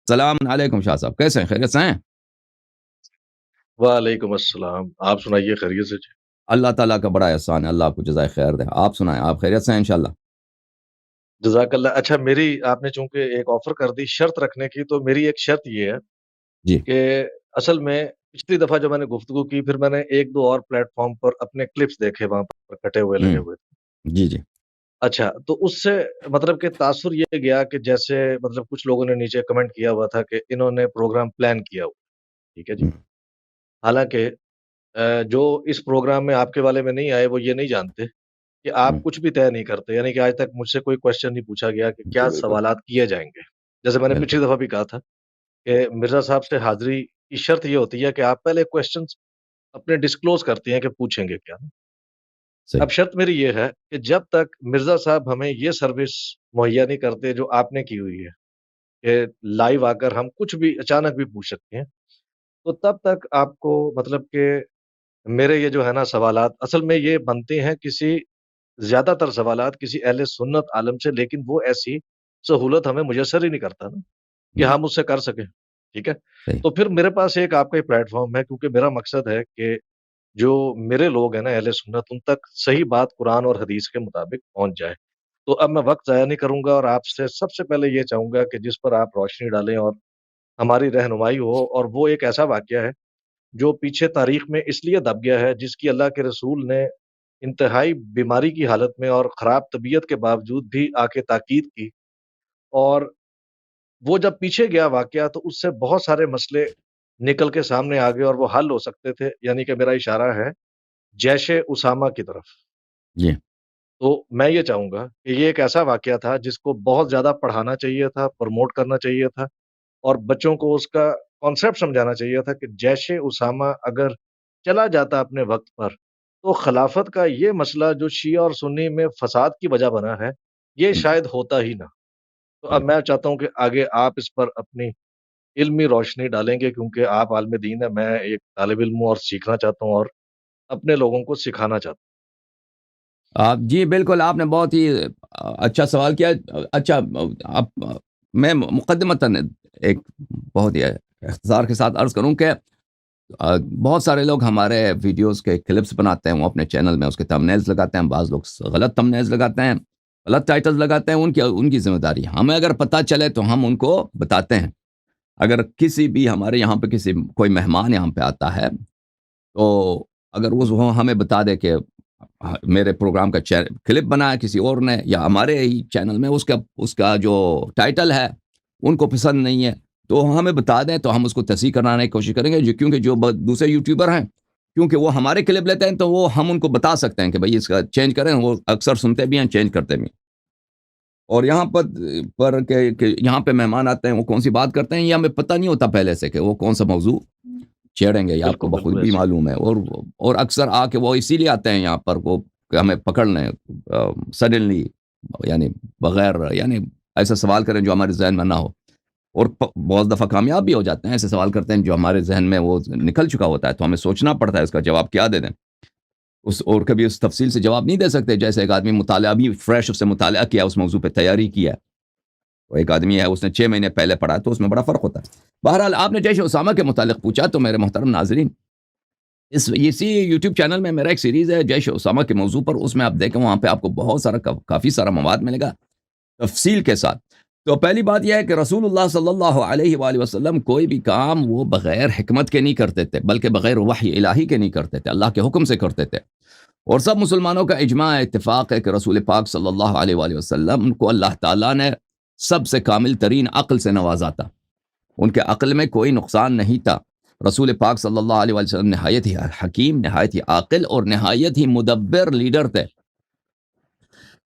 السلام علیکم شاہ صاحب، کیسے ہیں؟ خیریت سے ہیں؟ وعلیکم السلام، آپ سنائیے خیریت سے جی؟ اللہ تعالیٰ کا بڑا احسان ہے، اللہ آپ کو جزائے خیر دے۔ آپ سنائیں، آپ خیریت سے ہیں انشاءاللہ؟ جزاک اللہ۔ اچھا، آپ نے چونکہ ایک آفر کر دی شرط رکھنے کی، تو میری ایک شرط یہ ہے جی۔ کہ اصل میں پچھلی دفعہ جو میں نے گفتگو کی، پھر میں نے ایک دو اور پلیٹ فارم پر اپنے کلپس دیکھے، وہاں پر کٹے ہوئے لگے ہوئے تھے۔ جی جی اچھا، تو اس سے مطلب کہ تاثر یہ گیا کہ جیسے مطلب کچھ لوگوں نے نیچے کمنٹ کیا ہوا تھا کہ انہوں نے پروگرام پلان کیا ہوا، ٹھیک ہے جی۔ ہم، حالانکہ جو اس پروگرام میں آپ کے والے میں نہیں آئے، وہ یہ نہیں جانتے کہ ہم، آپ کچھ بھی طے نہیں کرتے، یعنی کہ آج تک مجھ سے کوئی کوشچن نہیں پوچھا گیا کہ جی کیا بالکل سوالات کیے جائیں گے۔ جیسے میں نے بالکل پچھلی دفعہ بھی کہا تھا کہ مرزا صاحب سے حاضری کی شرط یہ ہوتی ہے کہ آپ پہلے کوشچنس اپنے ڈسکلوز کرتے ہیں کہ پوچھیں گے کیا۔ صحیح۔ اب شرط میری یہ ہے کہ جب تک مرزا صاحب ہمیں یہ سروس مہیا نہیں کرتے جو آپ نے کی ہوئی ہے کہ لائیو آ کر ہم کچھ بھی اچانک بھی پوچھ سکتے ہیں، تو تب تک آپ کو مطلب کہ میرے یہ جو ہے نا سوالات اصل میں یہ بنتے ہیں کسی زیادہ تر سوالات کسی اہل سنت عالم سے، لیکن وہ ایسی سہولت ہمیں میسر ہی نہیں کرتا نا کہ ہم، ہم اس سے کر سکیں، ٹھیک ہے۔ صحیح۔ تو پھر میرے پاس ایک آپ کا پلیٹ فارم ہے، کیونکہ میرا مقصد ہے کہ جو میرے لوگ ہیں نا اہل سنت، ان تک صحیح بات قرآن اور حدیث کے مطابق پہنچ جائے۔ تو اب میں وقت ضائع نہیں کروں گا، اور آپ سے سب سے پہلے یہ چاہوں گا کہ جس پر آپ روشنی ڈالیں اور ہماری رہنمائی ہو، اور وہ ایک ایسا واقعہ ہے جو پیچھے تاریخ میں اس لیے دب گیا ہے، جس کی اللہ کے رسول نے انتہائی بیماری کی حالت میں اور خراب طبیعت کے باوجود بھی آ کے تاکید کی، اور وہ جب پیچھے گیا واقعہ تو اس سے بہت سارے مسئلے نکل کے سامنے آ گئے اور وہ حل ہو سکتے تھے، یعنی کہ میرا اشارہ ہے جیش اسامہ کی طرف۔ جی تو میں یہ چاہوں گا کہ یہ ایک ایسا واقعہ تھا جس کو بہت زیادہ پڑھانا چاہیے تھا، پروموٹ کرنا چاہیے تھا، اور بچوں کو اس کا کانسیپٹ سمجھانا چاہیے تھا کہ جیش اسامہ اگر چلا جاتا اپنے وقت پر، تو خلافت کا یہ مسئلہ جو شیعہ اور سنی میں فساد کی وجہ بنا ہے، یہ ہم، شاید ہوتا ہی نہ۔ تو اب بالکل۔ میں چاہتا ہوں کہ آگے آپ اس پر اپنی علمی روشنی ڈالیں گے، کیونکہ آپ عالم دین ہیں، میں ایک طالب علم ہوں اور سیکھنا چاہتا ہوں اور اپنے لوگوں کو سکھانا چاہتا آپ جی بالکل، آپ نے بہت ہی اچھا سوال کیا۔ اچھا، آپ میں مقدمتاً ایک بہت ہی اختصار کے ساتھ عرض کروں کہ بہت سارے لوگ ہمارے ویڈیوز کے کلپس بناتے ہیں، وہ اپنے چینل میں اس کے تمبنیلز لگاتے ہیں، بعض لوگ غلط تمبنیلز لگاتے ہیں، غلط ٹائٹلز لگاتے ہیں، ان کی ذمہ داری ہے۔ ہمیں اگر پتہ چلے تو ہم ان کو بتاتے ہیں۔ اگر کسی بھی ہمارے یہاں پہ کوئی مہمان یہاں پہ آتا ہے، تو اگر وہ ہمیں بتا دے کہ میرے پروگرام کا کلپ بنا ہے کسی اور نے، یا ہمارے ہی چینل میں اس کا جو ٹائٹل ہے ان کو پسند نہیں ہے، تو ہمیں بتا دیں تو ہم اس کو تصحیح کرانے کی کوشش کریں گے، کیونکہ جو دوسرے یوٹیوبر ہیں، کیونکہ وہ ہمارے کلپ لیتے ہیں، تو وہ ہم ان کو بتا سکتے ہیں کہ بھائی اس کا چینج کریں، وہ اکثر سنتے بھی ہیں، چینج کرتے بھی ہیں۔ اور یہاں پر کہ یہاں پہ مہمان آتے ہیں، وہ کون سی بات کرتے ہیں، یہ ہمیں پتہ نہیں ہوتا پہلے سے کہ وہ کون سا موضوع چھیڑیں گے، یہ آپ کو بالکل بخود بالکل بھی ایسے ہی۔ معلوم ہے۔ اور اکثر آ کے وہ اسی لیے آتے ہیں یہاں پر، وہ کہ ہمیں پکڑ لیں سڈنلی، یعنی بغیر، یعنی ایسا سوال کریں جو ہمارے ذہن میں نہ ہو، اور بہت دفعہ کامیاب بھی ہو جاتے ہیں۔ ایسے سوال کرتے ہیں جو ہمارے ذہن میں وہ نکل چکا ہوتا ہے، تو ہمیں سوچنا پڑتا ہے اس کا جواب کیا دے دیں، اور کبھی اس تفصیل سے جواب نہیں دے سکتے، جیسے ایک آدمی مطالعہ بھی فریش اس سے مطالعہ کیا، اس موضوع پہ تیاری کیا ہے، وہ ایک آدمی ہے اس نے 6 مہینے پہلے پڑھا، تو اس میں بڑا فرق ہوتا ہے۔ بہرحال آپ نے جیش اسامہ کے متعلق پوچھا، تو میرے محترم ناظرین، اسی یوٹیوب چینل میں میرا ایک سیریز ہے جیش اسامہ کے موضوع پر، اس میں آپ دیکھیں، وہاں پہ آپ کو بہت سارا کافی سارا مواد ملے گا تفصیل کے ساتھ۔ تو پہلی بات یہ ہے کہ رسول اللہ صلی اللہ علیہ وآلہ وسلم کوئی بھی کام وہ بغیر حکمت کے نہیں کرتے تھے، بلکہ بغیر وحی الہی کے نہیں کرتے تھے، اللہ کے حکم سے کرتے تھے۔ اور سب مسلمانوں کا اجماع اتفاق ہے کہ رسول پاک صلی اللہ علیہ وآلہ وسلم کو اللہ تعالیٰ نے سب سے کامل ترین عقل سے نوازا تھا، ان کے عقل میں کوئی نقصان نہیں تھا۔ رسول پاک صلی اللہ علیہ وسلم نہایت ہی حکیم، نہایت ہی عاقل اور نہایت ہی مدبر لیڈر تھے۔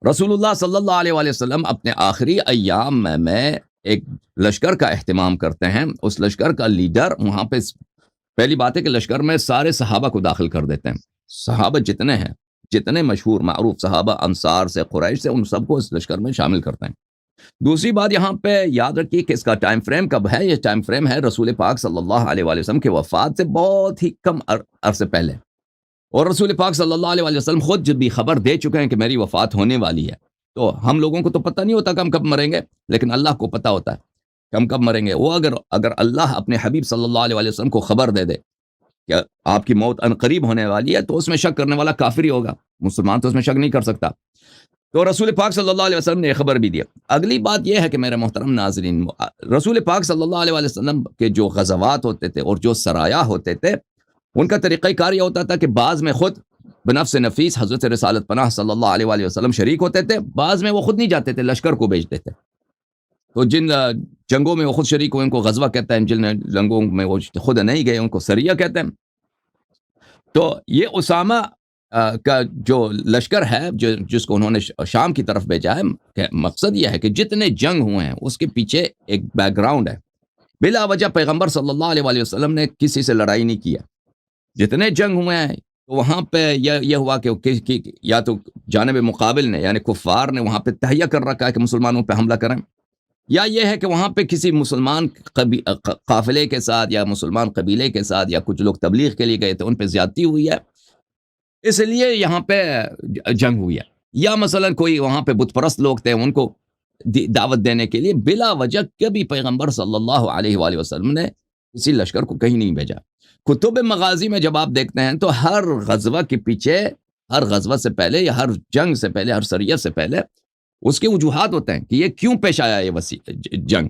رسول اللہ صلی اللہ علیہ وآلہ وسلم اپنے آخری ایام میں ایک لشکر کا اہتمام کرتے ہیں، اس لشکر کا لیڈر وہاں پہ، پہلی بات ہے کہ لشکر میں سارے صحابہ کو داخل کر دیتے ہیں، صحابہ جتنے ہیں، جتنے مشہور معروف صحابہ انصار سے، قریش سے، ان سب کو اس لشکر میں شامل کرتے ہیں۔ دوسری بات یہاں پہ یاد رکھیے کہ اس کا ٹائم فریم کب ہے، یہ ٹائم فریم ہے رسول پاک صلی اللہ علیہ وآلہ وسلم کے وفات سے بہت ہی کم عرصے پہلے، اور رسول پاک صلی اللہ علیہ وآلہ وسلم خود جب بھی خبر دے چکے ہیں کہ میری وفات ہونے والی ہے، تو ہم لوگوں کو تو پتہ نہیں ہوتا کہ ہم کب مریں گے، لیکن اللہ کو پتہ ہوتا ہے۔ کہ ہم کب مریں گے. وہ اگر اللہ اپنے حبیب صلی اللہ علیہ وسلم کو خبر دے دے کہ آپ کی موت عنقریب ہونے والی ہے تو اس میں شک کرنے والا کافر ہی ہوگا. مسلمان تو اس میں شک نہیں کر سکتا. تو رسول پاک صلی اللہ علیہ وسلم نے یہ خبر بھی دیا. اگلی بات یہ ہے کہ میرے محترم ناظرین، رسول پاک صلی اللہ علیہ وسلم کے جو غزوات ہوتے تھے اور جو سرایا ہوتے تھے، ان کا طریقہ کار یہ ہوتا تھا کہ بعض میں خود بنفس نفیس حضرت رسالت پناہ صلی اللہ علیہ وآلہ وسلم شریک ہوتے تھے، بعض میں وہ خود نہیں جاتے تھے، لشکر کو بھیجتے تھے. تو جن جنگوں میں وہ خود شریک ہوئے ان کو غزوہ کہتے ہیں، جن جنگوں میں وہ خود نہیں گئے ان کو سریہ کہتے ہیں. تو یہ اسامہ کا جو لشکر ہے جس کو انہوں نے شام کی طرف بھیجا ہے، کہ مقصد یہ ہے کہ جتنے جنگ ہوئے ہیں اس کے پیچھے ایک بیک گراؤنڈ ہے. بلا وجہ پیغمبر صلی اللہ علیہ وآلہ وسلم نے کسی سے لڑائی نہیں کیا. جتنے جنگ ہوئے ہیں تو وہاں پہ یہ ہوا کہ یا تو جانب مقابل نے یعنی کفار نے وہاں پہ تہیہ کر رکھا ہے کہ مسلمانوں پہ حملہ کریں، یا یہ ہے کہ وہاں پہ کسی مسلمان قافلے کے ساتھ یا مسلمان قبیلے کے ساتھ یا کچھ لوگ تبلیغ کے لیے گئے تھے، ان پہ زیادتی ہوئی ہے اس لیے یہاں پہ جنگ ہوئی ہے. یا مثلا کوئی وہاں پہ بت پرست لوگ تھے، ان کو دعوت دینے کے لیے بلا وجہ کبھی پیغمبر صلی اللہ علیہ وآلہ وسلم نے کسی لشکر کو کہیں نہیں بھیجا. کتب مغازی میں جب آپ دیکھتے ہیں تو ہر غزوہ کے پیچھے، ہر غزوہ سے پہلے یا ہر جنگ سے پہلے، ہر سریہ سے پہلے اس کے وجوہات ہوتے ہیں کہ یہ کیوں پیش آیا یہ جنگ.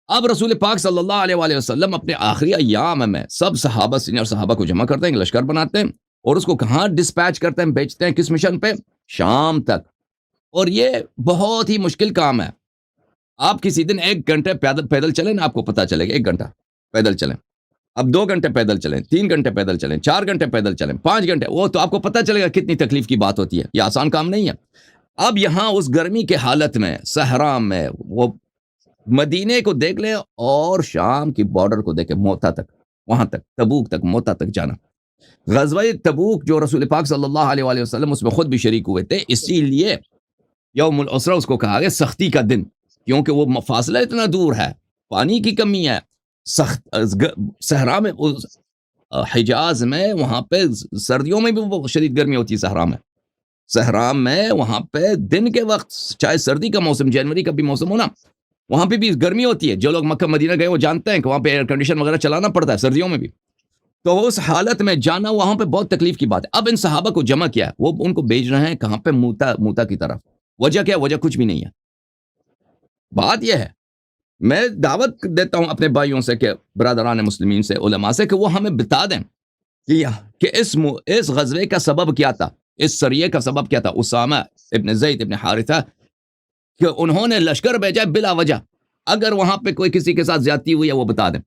اب رسول پاک صلی اللہ علیہ وآلہ وسلم اپنے آخری ایام میں سب صحابہ، سینئر صحابہ کو جمع کرتے ہیں، لشکر بناتے ہیں اور اس کو کہاں ڈسپیچ کرتے ہیں، بھیجتے ہیں کس مشن پہ؟ شام تک. اور یہ بہت ہی مشکل کام ہے. آپ کسی دن 1 گھنٹے پیدل چلیں نا، آپ کو پتہ چلے گا 1 گھنٹہ پیدل چلیں. اب 2 گھنٹے پیدل چلیں، 3 گھنٹے پیدل چلیں، 4 گھنٹے پیدل چلیں، 5 گھنٹے، وہ تو آپ کو پتہ چلے گا کتنی تکلیف کی بات ہوتی ہے. یہ آسان کام نہیں ہے. اب یہاں اس گرمی کے حالت میں، صحرا میں، وہ مدینے کو دیکھ لیں اور شام کی بارڈر کو دیکھیں، موتا تک، وہاں تک، تبوک تک، موتا تک جانا. غزوہ تبوک جو رسول پاک صلی اللہ علیہ وآلہ وسلم اس میں خود بھی شریک ہوئے تھے، اسی لیے یوم العسرہ اس کو کہا گیا، سختی کا دن، کیونکہ وہ فاصلہ اتنا دور ہے، پانی کی کمی ہے، سخت صحرا میں، حجاز میں وہاں پہ سردیوں میں بھی وہ شدید گرمی ہوتی ہے. صحرا میں وہاں پہ دن کے وقت، چاہے سردی کا موسم، جنوری کا بھی موسم ہونا، وہاں پہ بھی گرمی ہوتی ہے. جو لوگ مکہ مدینہ گئے وہ جانتے ہیں کہ وہاں پہ ایئر کنڈیشن وغیرہ چلانا پڑتا ہے سردیوں میں بھی. تو اس حالت میں جانا وہاں پہ بہت تکلیف کی بات ہے. اب ان صحابہ کو جمع کیا، وہ ان کو بھیج رہے ہیں کہاں پہ؟ موتا کی طرف. وجہ کیا؟ وجہ کچھ بھی نہیں ہے. بات یہ ہے، میں دعوت دیتا ہوں اپنے بھائیوں سے، کہ برادران مسلمین سے، علماء سے، کہ وہ ہمیں بتا دیں کہ اس غزوے کا سبب کیا تھا، اس سریے کا سبب کیا تھا. اسامہ ابن زید ابن حارثہ کہ انہوں نے لشکر بھیجا بلا وجہ. اگر وہاں پہ کوئی کسی کے ساتھ زیادتی ہوئی ہے وہ بتا دیں.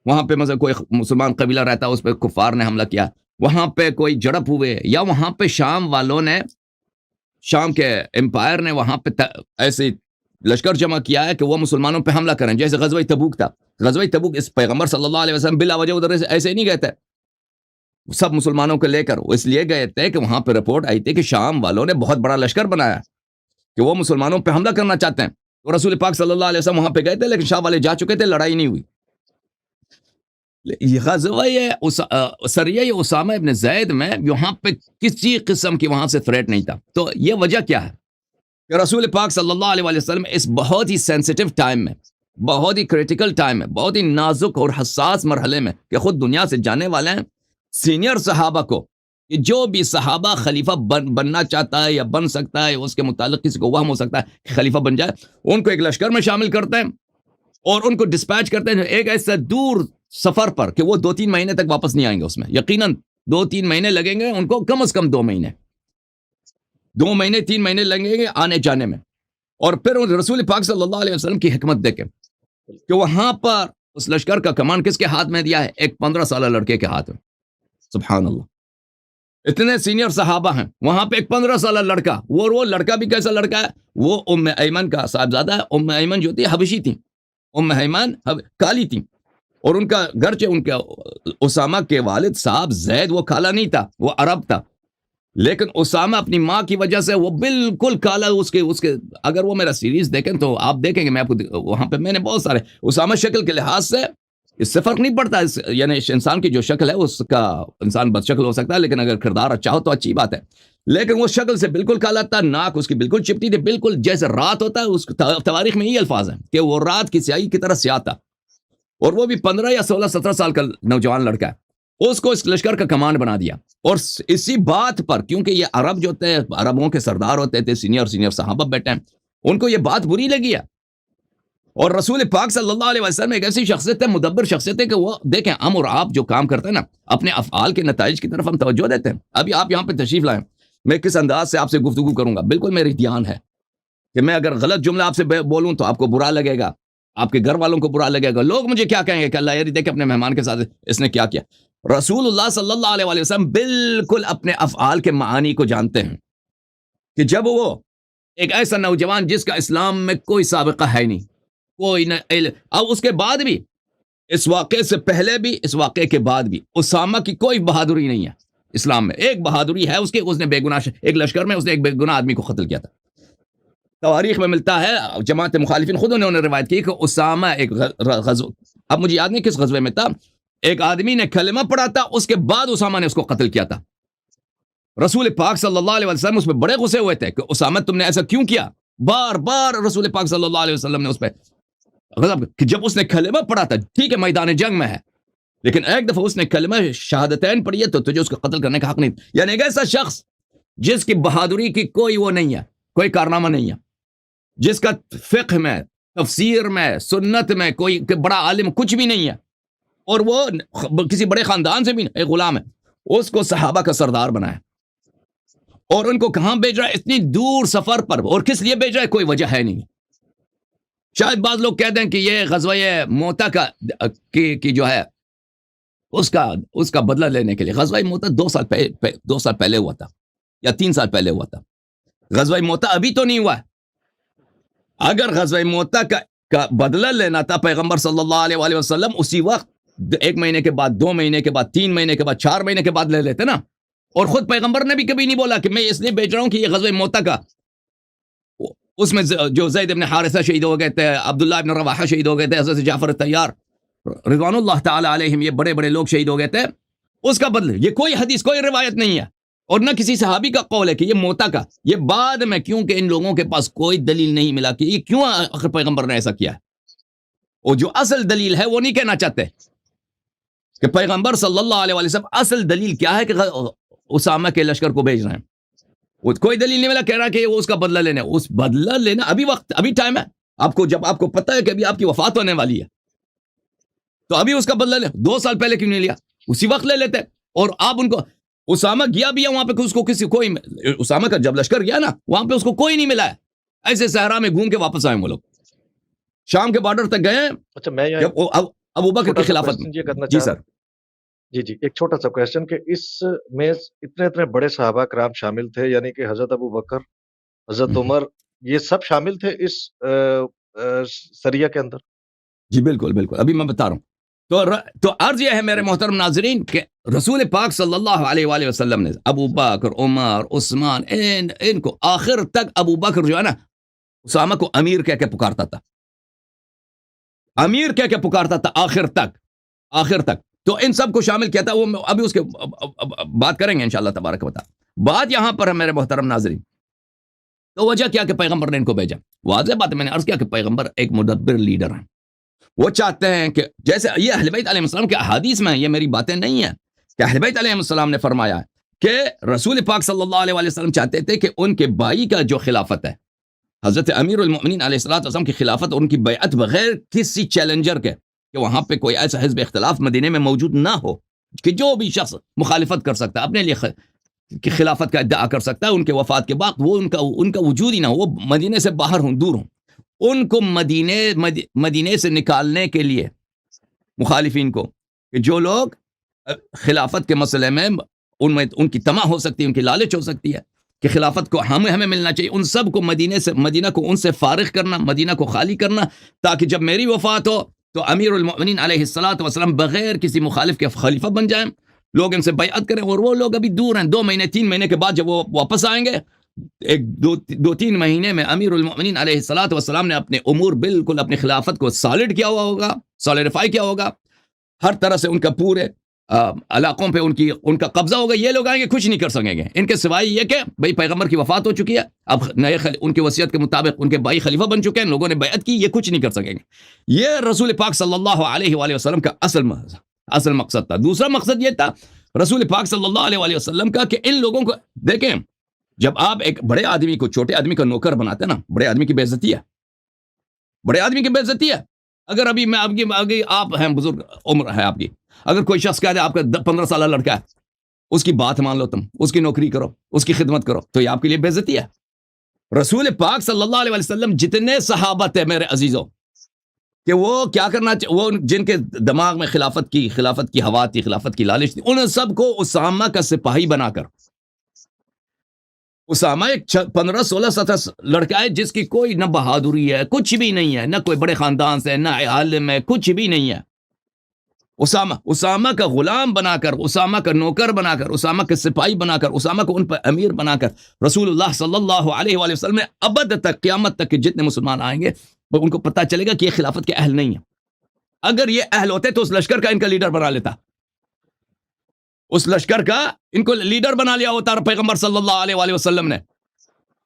وہاں پہ مثلا کوئی مسلمان قبیلہ رہتا ہے، اس پہ کفار نے حملہ کیا، وہاں پہ کوئی جڑپ ہوئے، یا وہاں پہ شام والوں نے، شام کے امپائر نے وہاں پہ ایسے لشکر جمع کیا ہے کہ وہ مسلمانوں پہ حملہ کریں، جیسے غزوہ تبوک تھا. غزوہ تبوک اس پیغمبر صلی اللہ علیہ وسلم بلا وجہ ادھر ایسے ہی نہیں گئے تھے، سب مسلمانوں کو لے کر اس لیے گئے تھے کہ وہاں پہ رپورٹ آئی تھی کہ شام والوں نے بہت بڑا لشکر بنایا کہ وہ مسلمانوں پہ حملہ کرنا چاہتے ہیں. تو رسول پاک صلی اللہ علیہ وسلم وہاں پہ گئے تھے، لیکن شام والے جا چکے تھے، لڑائی نہیں ہوئی. غزوہ سریہ اسامہ ابن زید میں یہاں پہ کسی قسم کی وہاں سے تھریٹ نہیں تھا. تو یہ وجہ کیا ہے کہ رسول پاک صلی اللہ علیہ وسلم اس بہت ہی سینسیٹیو ٹائم میں، بہت ہی کریٹیکل ٹائم میں، بہت ہی نازک اور حساس مرحلے میں، کہ خود دنیا سے جانے والے ہیں، سینئر صحابہ کو، کہ جو بھی صحابہ خلیفہ بننا چاہتا ہے یا بن سکتا ہے، اس کے متعلق کسی کو وہم ہو سکتا ہے کہ خلیفہ بن جائے، ان کو ایک لشکر میں شامل کرتے ہیں اور ان کو ڈسپیچ کرتے ہیں ایک ایسے دور سفر پر کہ وہ 2-3 مہینے تک واپس نہیں آئیں گے. اس میں یقیناً 2-3 مہینے لگیں گے ان کو، کم از کم 2 مہینے، 2 مہینے 3 مہینے لگیں گے آنے جانے میں. اور پھر رسول پاک صلی اللہ علیہ وسلم کی حکمت دیکھیں کہ وہاں پر اس لشکر کا کمان کس کے ہاتھ میں دیا ہے؟ ایک 15 سالہ لڑکے کے ہاتھ میں. سبحان اللہ، اتنے سینئر صحابہ ہیں، وہاں پہ ایک 15 سالہ لڑکا. وہ لڑکا بھی کیسا لڑکا ہے؟ وہ ام ایمن کا صاحبزادہ ہے. ام ایمن جو تھی حبشی تھی، ام ایمن کالی تھی، اور ان کا گرچہ ان کا اسامہ کے والد صاحب زید وہ کالا نہیں تھا، وہ عرب تھا، لیکن اسامہ اپنی ماں کی وجہ سے وہ بالکل کالا. اس کے اگر وہ میرا سیریز دیکھیں تو آپ دیکھیں گے، میں آپ کو وہاں پہ میں نے بہت سارے، اسامہ شکل کے لحاظ سے اس سے فرق نہیں پڑتا، یعنی انسان کی جو شکل ہے اس کا انسان بد شکل ہو سکتا ہے، لیکن اگر کردار اچھا ہو تو اچھی بات ہے. لیکن وہ شکل سے بالکل کالا تھا، ناک اس کی بالکل چپٹی تھی، بالکل جیسے رات ہوتا ہے. اس تواریخ میں یہ الفاظ ہیں کہ وہ رات کی سیاہی کی طرح سیاہ تھا، اور وہ بھی 15 یا 16 17 سال کا نوجوان لڑکا ہے. اس کو اس لشکر کا کمانڈ بنا دیا، اور اسی بات پر، کیونکہ یہ عرب جو ہوتے ہیں، عربوں کے سردار ہوتے تھے، سینئر صحابہ بیٹھے ہیں، ان کو یہ بات بری لگی ہے. اور رسول پاک صلی اللہ علیہ وسلم ایک ایسی شخصیت ہے، مدبر شخصیت ہے، کہ وہ دیکھیں ہم اور آپ جو کام کرتے ہیں نا، اپنے افعال کے نتائج کی طرف ہم توجہ دیتے ہیں. ابھی آپ یہاں پہ تشریف لائیں، میں کس انداز سے آپ سے گفتگو کروں گا، بالکل میری دھیان ہے کہ میں اگر غلط جملہ آپ سے بولوں تو آپ کو برا لگے گا، آپ کے گھر والوں کو برا لگے گا، لوگ مجھے کیا کہیں گے کہ اللہ یاری دیکھ اپنے مہمان کے ساتھ اس نے کیا کیا. رسول اللہ صلی اللہ علیہ وسلم بالکل اپنے افعال کے معانی کو جانتے ہیں، کہ جب وہ ایک ایسا نوجوان جس کا اسلام میں کوئی سابقہ ہے نہیں، کوئی نہ، اب اس کے بعد بھی، اس واقعے سے پہلے بھی، اس واقعے کے بعد بھی، اسامہ کی کوئی بہادری نہیں ہے اسلام میں. ایک بہادری ہے اس کی، اس نے بے گناہ ایک لشکر میں اس نے ایک بے گناہ آدمی کو قتل کیا تھا. تواریخ میں ملتا ہے، جماعت مخالفین خود انہوں نے روایت کی کہ اسامہ ایک غزو، اب مجھے یاد نہیں کس غزوے میں تھا، ایک آدمی نے کلمہ پڑھا تھا، اس کے بعد اسامہ نے اس کو قتل کیا تھا. رسول پاک صلی اللہ علیہ وسلم اس پہ بڑے غصے ہوئے تھے کہ اسامہ تم نے ایسا کیوں کیا. بار بار رسول پاک صلی اللہ علیہ وسلم نے اس پہ غضب، کہ جب اس نے کلمہ پڑھا تھا، ٹھیک ہے میدان جنگ میں ہے، لیکن ایک دفعہ اس نے کلمہ شہادتین پڑھی ہے تو تجھے اس کو قتل کرنے کا حق نہیں. یعنی ایک ایسا شخص جس کی بہادری کی کوئی وہ نہیں ہے، کوئی کارنامہ نہیں ہے، جس کا فقہ میں، تفسیر میں، سنت میں کوئی بڑا عالم کچھ بھی نہیں ہے، اور وہ کسی بڑے خاندان سے بھی ایک غلام ہے، اس کو صحابہ کا سردار بنایا، اور ان کو کہاں بھیج رہا ہے؟ اتنی دور سفر پر، اور کس لیے بھیج رہا ہے؟ کوئی وجہ ہے نہیں. شاید بعض لوگ کہہ دیں کہ یہ غزوہ موتا کا کی جو ہے اس کا بدلہ لینے کے لیے. غزوہ موتا 2 سال پہلے ہوا تھا، یا 3 سال پہلے ہوا تھا. غزوہ موتا ابھی تو نہیں ہوا ہے. اگر غزوہ موتا کا بدلہ لینا تھا پیغمبر صلی اللہ علیہ وآلہ وسلم اسی وقت، 1 مہینے کے بعد، 2 مہینے کے بعد، 3 مہینے کے بعد، 4 مہینے کے بعد لے لیتے نا. اور خود پیغمبر نے بھی کبھی نہیں بولا کہ میں اس لیے بھیج رہا ہوں کہ یہ غزوہ موتا کا، اس میں جو زید ابن حارثہ شہید ہو گئے تھے، عبداللہ ابن رواحہ شہید ہو گئے تھے، حضرت جعفر الطیار رضوان اللہ تعالی علیہم، یہ بڑے بڑے لوگ شہید ہو گئے تھے، اس کا بدلہ. یہ کوئی حدیث، کوئی روایت نہیں ہے، اور نہ کسی صحابی کا قول ہے کہ یہ موتا کا. یہ بعد میں، کیونکہ ان لوگوں کے پاس کوئی دلیل نہیں ملا کہ یہ کیوں آخر پیغمبر نے ایسا کیا ہے، اور جو اصل دلیل ہے وہ نہیں کہنا چاہتے کہ پیغمبر صلی اللہ علیہ وسلم اصل دلیل کیا ہے کہ اسامہ کے لشکر کو بھیج رہے ہیں. کوئی دلیل نہیں ملا، کہہ رہا کہ وہ اس کا بدلہ لینا ہے. اس بدلہ لینا ابھی وقت، ابھی ٹائم ہے آپ کو. جب آپ کو پتہ ہے کہ ابھی آپ کی وفات ہونے والی ہے تو ابھی اس کا بدلہ لے. 2 سال پہلے کیوں نہیں لیا؟ اسی وقت لے لیتے. اور آپ ان کو، اسامہ گیا بھی ہے وہاں پہ، اس کو کوئی، اسامہ کا جب لشکر گیا نا وہاں پہ اس کو کوئی نہیں ملا ہے. ایسے صحرا میں گھوم کے واپس آئے وہ لوگ، شام کے بارڈر تک گئے. اچھا، میں ابو بکر کی خلافت میں. جی سر. جی ایک چھوٹا سا کویسچن کہ اس میں اتنے بڑے صحابہ کرام شامل تھے، یعنی کہ حضرت ابو بکر، حضرت عمر، یہ سب شامل تھے اس سریہ کے اندر؟ جی بالکل بالکل، ابھی میں بتا رہا ہوں. تو عرض یہ ہے میرے محترم ناظرین کہ رسول پاک صلی اللہ علیہ وآلہ وسلم نے ابو بکر، عمر، عثمان، ان کو آخر تک، ابو بکر جو ہے نا اسامہ کو امیر کہہ کے پکارتا تھا، امیر کہہ کے پکارتا تھا آخر تک. تو ان سب کو شامل کیا تھا. وہ ابھی اس کے بات کریں گے انشاءاللہ تبارک و تعالی. بات یہاں پر ہے میرے محترم ناظرین، تو وجہ کیا کہ پیغمبر نے ان کو بھیجا. واضح بات ہے، میں نے عرض کیا کہ پیغمبر ایک مدبر لیڈر ہیں. وہ چاہتے ہیں کہ جیسے یہ اہل بیت علیہ السلام کے احادیث میں ہیں، یہ میری باتیں نہیں ہیں، کہ اہل بیت علیہ السلام نے فرمایا ہے کہ رسول پاک صلی اللہ علیہ وسلم چاہتے تھے کہ ان کے بھائی کا جو خلافت ہے، حضرت امیر المؤمنین علیہ السلام کی خلافت، ان کی بیعت بغیر کسی چیلنجر کے، کہ وہاں پہ کوئی ایسا حزب اختلاف مدینے میں موجود نہ ہو کہ جو بھی شخص مخالفت کر سکتا ہے، اپنے لیے کہ خلافت کا ادعا کر سکتا ہے، ان کے وفات کے بعد وہ ان کا وجود ہی نہ ہو، وہ مدینے سے باہر ہوں، دور ہوں. ان کو مدینے سے نکالنے کے لیے مخالفین کو، کہ جو لوگ خلافت کے مسئلے میں ان کی طمع ہو سکتی ہے، ان کی لالچ ہو سکتی ہے کہ خلافت کو ہمیں ملنا چاہیے، ان سب کو مدینہ کو ان سے فارغ کرنا، مدینہ کو خالی کرنا، تاکہ جب میری وفات ہو تو امیر المؤمنین علیہ الصلوۃ والسلام بغیر کسی مخالف کے خلیفہ بن جائیں، لوگ ان سے بیعت کریں. اور وہ لوگ ابھی دور ہیں، 2 مہینے 3 مہینے کے بعد جب وہ واپس آئیں گے، 2-3 مہینے میں امیر المؤمنین علیہ الصلوۃ والسلام نے اپنے امور بالکل اپنی خلافت کو سالڈ کیا ہوا ہوگا، سالیڈیفائی کیا ہوگا، ہر طرح سے ان کا پورے علاقوں پہ ان کا قبضہ ہوگا. یہ لوگ آئیں گے کچھ نہیں کر سکیں گے ان کے سوائے یہ کہ بھئی پیغمبر کی وفات ہو چکی ہے, اب نئے ان کی وصیت کے مطابق ان کے بھائی خلیفہ بن چکے ہیں, لوگوں نے بیعت کی, یہ کچھ نہیں کر سکیں گے. یہ رسول پاک صلی اللہ علیہ وآلہ وسلم کا اصل مقصد تھا. دوسرا مقصد یہ تھا رسول پاک صلی اللہ علیہ وآلہ وسلم کا کہ ان لوگوں کو دیکھیں, جب آپ ایک بڑے آدمی کو چھوٹے آدمی کا نوکر بناتے ہیں نا, بڑے آدمی کی بے عزتی ہے, بڑے آدمی کی بے عزتی ہے. اگر ابھی میں آپ ہیں بزرگ عمر ہے آپ کی, اگر کوئی شخص کہہ دے آپ کا 15 سالہ لڑکا ہے, اس کی بات مان لو, تم اس کی نوکری کرو, اس کی خدمت کرو, تو یہ آپ کے لیے بے عزتی ہے. رسول پاک صلی اللہ علیہ وسلم جتنے صحابہ تھے میرے عزیزوں, کہ وہ کیا کرنا وہ جن کے دماغ میں خلافت کی ہوا تھی, خلافت کی لالچ تھی, ان سب کو اسامہ کا سپاہی بنا کر, اسامہ ایک 15 16 17 لڑکا ہے جس کی کوئی نہ بہادری ہے, کچھ بھی نہیں ہے, نہ کوئی بڑے خاندان سے, نہ عالم ہے, کچھ بھی نہیں ہے. اسامہ کا غلام بنا کر, اسامہ کا نوکر بنا کر, اسامہ کے سپاہی بنا کر, اسامہ کو ان پر امیر بنا کر رسول اللہ صلی اللہ علیہ وآلہ وسلم نے ابد تک, قیامت تک کے جتنے مسلمان آئیں گے ان کو پتہ چلے گا کہ یہ خلافت کے اہل نہیں ہیں. اگر یہ اہل ہوتے تو اس لشکر کا ان کا لیڈر بنا لیتا, اس لشکر کا ان کو لیڈر بنا لیا ہوتا پیغمبر صلی اللہ علیہ وآلہ وسلم نے.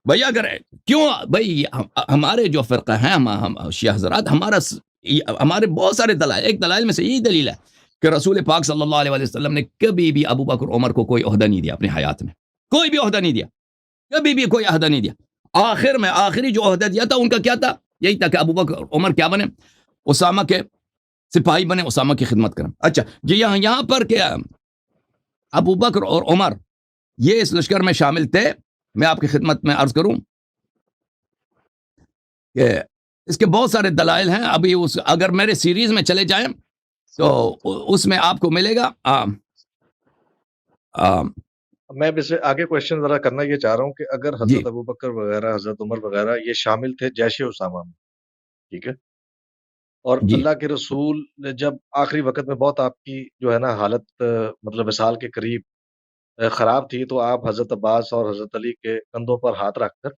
بھئی اگر کیوں بھئی ہمارے جو فرقہ ہیں, ہم شیعہ حضرات, ہمارے بہت سارے دلائل, ایک دلائل میں سے یہی دلیل ہے کہ رسول پاک صلی اللہ علیہ وسلم نے کبھی بھی ابو بکر عمر کو کوئی عہدہ نہیں دیا اپنی حیات میں, کوئی بھی عہدہ نہیں دیا, کبھی بھی کوئی عہدہ نہیں دیا. آخر میں آخری جو عہدہ دیا تھا ان کا کیا تھا, یہی تھا کہ ابو بکر عمر کیا بنے, اسامہ کے سپاہی بنے, اسامہ کی خدمت کریں. اچھا جی, یہاں پر کیا ابو بکر اور عمر یہ اس لشکر میں شامل تھے. میں آپ کی خدمت میں عرض کروں کہ اس کے بہت سارے دلائل ہیں. ابھی اگر میرے سیریز میں چلے جائیں تو اس میں آپ کو ملے گا. میں اس سے آگے کوشچن ذرا کرنا یہ چاہ رہا ہوں کہ اگر حضرت ابو بکر وغیرہ, حضرت عمر وغیرہ یہ شامل تھے جیش اسامہ میں, ٹھیک ہے, اور اللہ کے رسول جب آخری وقت میں بہت آپ کی جو ہے نا حالت مطلب وصال کے قریب خراب تھی, تو آپ حضرت عباس اور حضرت علی کے کندھوں پر ہاتھ رکھ کر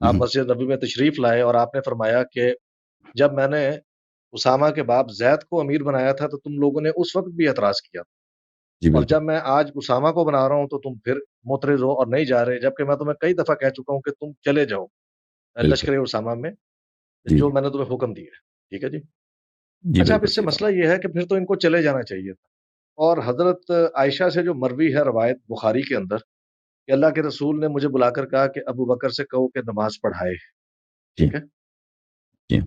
آپ مسجد نبی میں تشریف لائے, اور آپ نے فرمایا کہ جب میں نے اسامہ کے باپ زید کو امیر بنایا تھا تو تم لوگوں نے اس وقت بھی اعتراض کیا, اور جب میں آج اسامہ کو بنا رہا ہوں تو تم پھر معترض ہو اور نہیں جا رہے, جبکہ میں تمہیں کئی دفعہ کہہ چکا ہوں کہ تم چلے جاؤ لشکر اسامہ میں جو میں نے تمہیں حکم دیا ہے. ٹھیک ہے جی. اچھا, اب اس سے مسئلہ یہ ہے کہ پھر تو ان کو چلے جانا چاہیے تھا. اور حضرت عائشہ سے جو مروی ہے روایت بخاری کے اندر کہ اللہ کے رسول نے مجھے بلا کر کہا کہ ابو بکر سے کہو کہ نماز پڑھائے. ٹھیک ہے.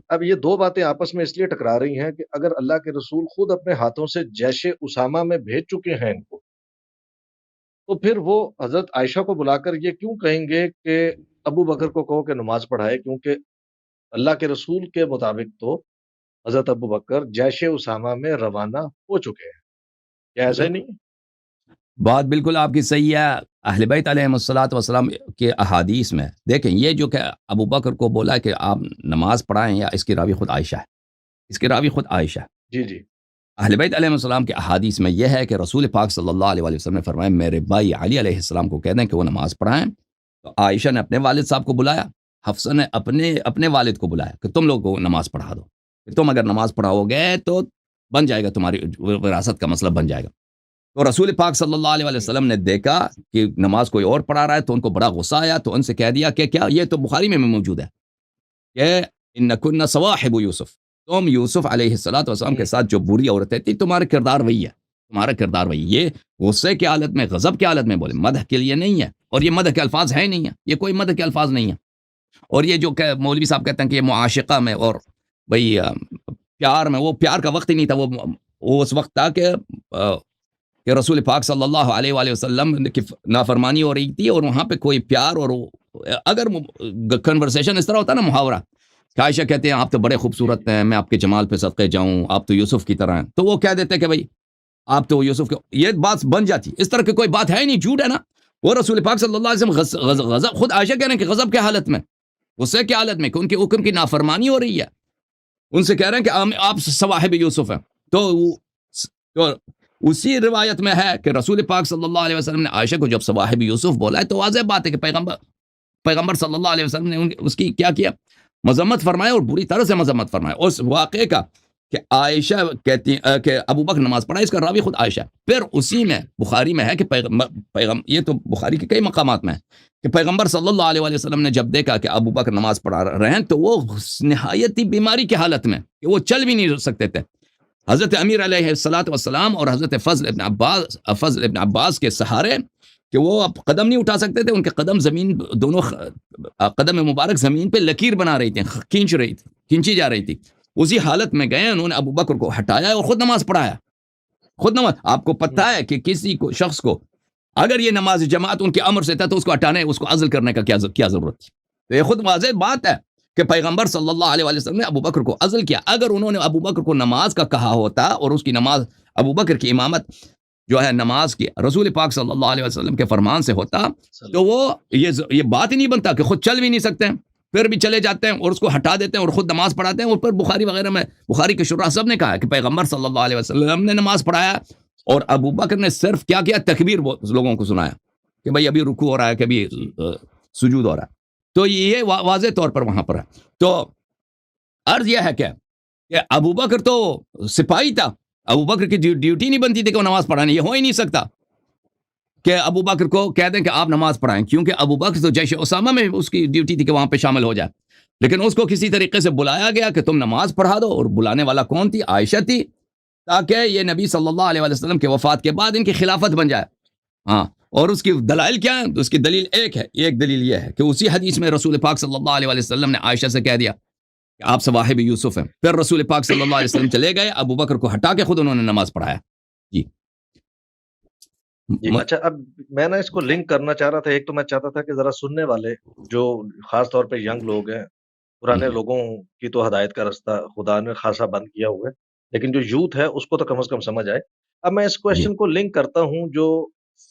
اب یہ دو باتیں آپس میں اس لیے ٹکرا رہی ہیں کہ اگر اللہ کے رسول خود اپنے ہاتھوں سے جیش اسامہ میں بھیج چکے ہیں ان کو, تو پھر وہ حضرت عائشہ کو بلا کر یہ کیوں کہیں گے کہ ابو بکر کو کہو کہ نماز پڑھائے, کیونکہ اللہ کے رسول کے مطابق تو حضرت ابو بکر جیش اسامہ میں روانہ ہو چکے ہیں. کیا ایسا ہی نہیں؟ بات بالکل آپ کی صحیح ہے. اہل بیت علیہم الصلوۃ والسلام کے احادیث میں دیکھیں, یہ جو کہ ابو بکر کو بولا کہ آپ نماز پڑھائیں, یا اس کی راوی خود عائشہ ہے, اس کی راوی خود عائشہ ہے. جی جی. اہل بیت علیہم السلام کے احادیث میں یہ ہے کہ رسول پاک صلی اللہ علیہ وسلم نے فرمایا میرے بھائی علی علیہ السلام کو کہہ دیں کہ وہ نماز پڑھائیں. تو عائشہ نے اپنے والد صاحب کو بلایا, حفصہ نے اپنے والد کو بلایا کہ تم لوگ کو نماز پڑھا دو, تم اگر نماز پڑھاؤ گے تو بن جائے گا, تمہاری وراثت کا مسئلہ بن جائے گا. تو رسول پاک صلی اللہ علیہ وسلم نے دیکھا کہ نماز کوئی اور پڑھا رہا ہے, تو ان کو بڑا غصہ آیا, تو ان سے کہہ دیا کہ کیا, یہ تو بخاری میں موجود ہے کہ انکن صواحب یوسف, تم یوسف علیہ السلام کے ساتھ جو بری عورتیں تھی, تمہارا کردار وہی ہے, تمہارا کردار وہی. یہ غصے کی حالت میں, غضب کی حالت میں بولے, مدح کے لیے نہیں ہے, اور یہ مدح کے الفاظ ہیں نہیں ہیں, یہ کوئی مدح کے الفاظ نہیں ہیں. اور یہ جو کہ مولوی صاحب کہتے ہیں کہ یہ معاشقہ میں اور بھئی پیار میں, وہ پیار کا وقت ہی نہیں تھا, وہ اس وقت تھا کہ رسول پاک صلی اللہ علیہ وآلہ وسلم کی نافرمانی ہو رہی تھی, اور وہاں پہ کوئی پیار, اور اگر کنورسیشن اس طرح ہوتا نا, محاورہ, کہ عائشہ کہتے ہیں آپ تو بڑے خوبصورت ہیں, میں آپ کے جمال پہ صدقے جاؤں, آپ تو یوسف کی طرح ہیں, تو وہ کہہ دیتے کہ بھئی آپ تو یوسف کے, یہ بات بن جاتی. اس طرح کی کوئی بات ہے نہیں, جھوٹ ہے نا. وہ رسول پاک صلی اللہ علیہ وسلم غضب, خود عائشہ کہہ رہے ہیں کہ غضب کی حالت میں, غصے کی حالت میں, کہ ان کے حکم کی نافرمانی ہو رہی ہے, ان سے کہہ رہے ہیں کہ آپ صواحب یوسف ہیں. تو اسی روایت میں ہے کہ رسول پاک صلی اللہ علیہ وسلم نے عائشہ کو جب صواحب یوسف بولا ہے, تو واضح بات ہے کہ پیغمبر صلی اللہ علیہ وسلم نے اس کی کیا مذمت فرمایا, اور بری طرح سے مذمت فرمایا. اس واقعے کا کہ عائشہ کہتی ہیں کہ ابو بکر نماز پڑھا، اس کا راوی خود عائشہ ہے۔ پھر اسی میں بخاری میں ہے کہ یہ تو بخاری کے کئی مقامات میں ہے کہ پیغمبر صلی اللہ علیہ وسلم نے جب دیکھا کہ ابو بکر نماز پڑھا رہے ہیں تو وہ نہایت ہی بیماری کی حالت میں کہ وہ چل بھی نہیں سکتے تھے، حضرت امیر علیہ الصلوۃ والسلام اور حضرت فضل ابن عباس کے سہارے کہ وہ اب قدم نہیں اٹھا سکتے تھے، ان کے قدم زمین، دونوں قدم مبارک زمین پہ لکیر بنا رہی تھی، کھینچی جا رہی تھی۔ اسی حالت میں گئے، انہوں نے ابو بکر کو ہٹایا اور خود نماز پڑھایا، خود نماز۔ آپ کو پتہ ہے کہ کسی کو شخص کو اگر یہ نماز جماعت ان کے امر سے تھا تو اس کو ہٹانے، اس کو عزل کرنے کا کیا ضرورت تھی؟ تو یہ خود واضح بات ہے کہ پیغمبر صلی اللہ علیہ وسلم نے ابو بکر کو عزل کیا۔ اگر انہوں نے ابو بکر کو نماز کا کہا ہوتا اور اس کی نماز، ابو بکر کی امامت جو ہے نماز کی رسول پاک صلی اللہ علیہ وسلم کے فرمان سے ہوتا تو وہ یہ بات ہی نہیں بنتا کہ خود چل بھی نہیں سکتے ہیں، پھر بھی چلے جاتے ہیں اور اس کو ہٹا دیتے ہیں اور خود نماز پڑھاتے ہیں۔ اور پھر بخاری وغیرہ میں، بخاری کے شراح سب نے کہا کہ پیغمبر صلی اللہ علیہ وسلم نے نماز پڑھایا اور ابو بکر نے صرف کیا کیا؟ تکبیر لوگوں کو سنایا کہ بھائی ابھی رکوع ہو رہا ہے، کبھی سجود ہو رہا ہے۔ تو یہ واضح طور پر وہاں پر ہے۔ تو عرض یہ ہے کہ ابو بکر تو سپاہی تھا، ابو بکر کی ڈیوٹی نہیں بنتی تھی کہ وہ نماز پڑھانے، یہ ہو ہی نہیں سکتا کہ ابو بکر کو کہہ دیں کہ آپ نماز پڑھائیں، کیونکہ ابو بکر تو جیش اسامہ میں اس کی ڈیوٹی تھی کہ وہاں پہ شامل ہو جائے، لیکن اس کو کسی طریقے سے بلایا گیا کہ تم نماز پڑھا دو، اور بلانے والا کون تھی؟ عائشہ تھی، تاکہ یہ نبی صلی اللہ علیہ وسلم کے وفات کے بعد ان کی خلافت بن جائے۔ ہاں، اور اس کی دلائل کیا ہے؟ اس کی دلیل ایک دلیل یہ ہے کہ اسی حدیث میں رسول پاک صلی اللہ علیہ وسلم نے عائشہ سے کہہ دیا کہ آپ صواحب یوسف ہیں۔ پھر رسول پاک صلی اللہ علیہ وسلم چلے گئے، ابو بکر کو ہٹا کے خود انہوں نے نماز پڑھایا۔ جی اچھا، اب میں اس کو لنک کرنا چاہ رہا تھا۔ ایک تو میں چاہتا تھا کہ ذرا سننے والے جو خاص طور پہ ینگ لوگ ہیں، پرانے لوگوں کی تو ہدایت کا رستہ خدا نے خاصا بند کیا ہوا ہے، لیکن جو یوتھ ہے اس کو تو کم از کم سمجھ آئے۔ اب میں اس کویشچن کو لنک کرتا ہوں جو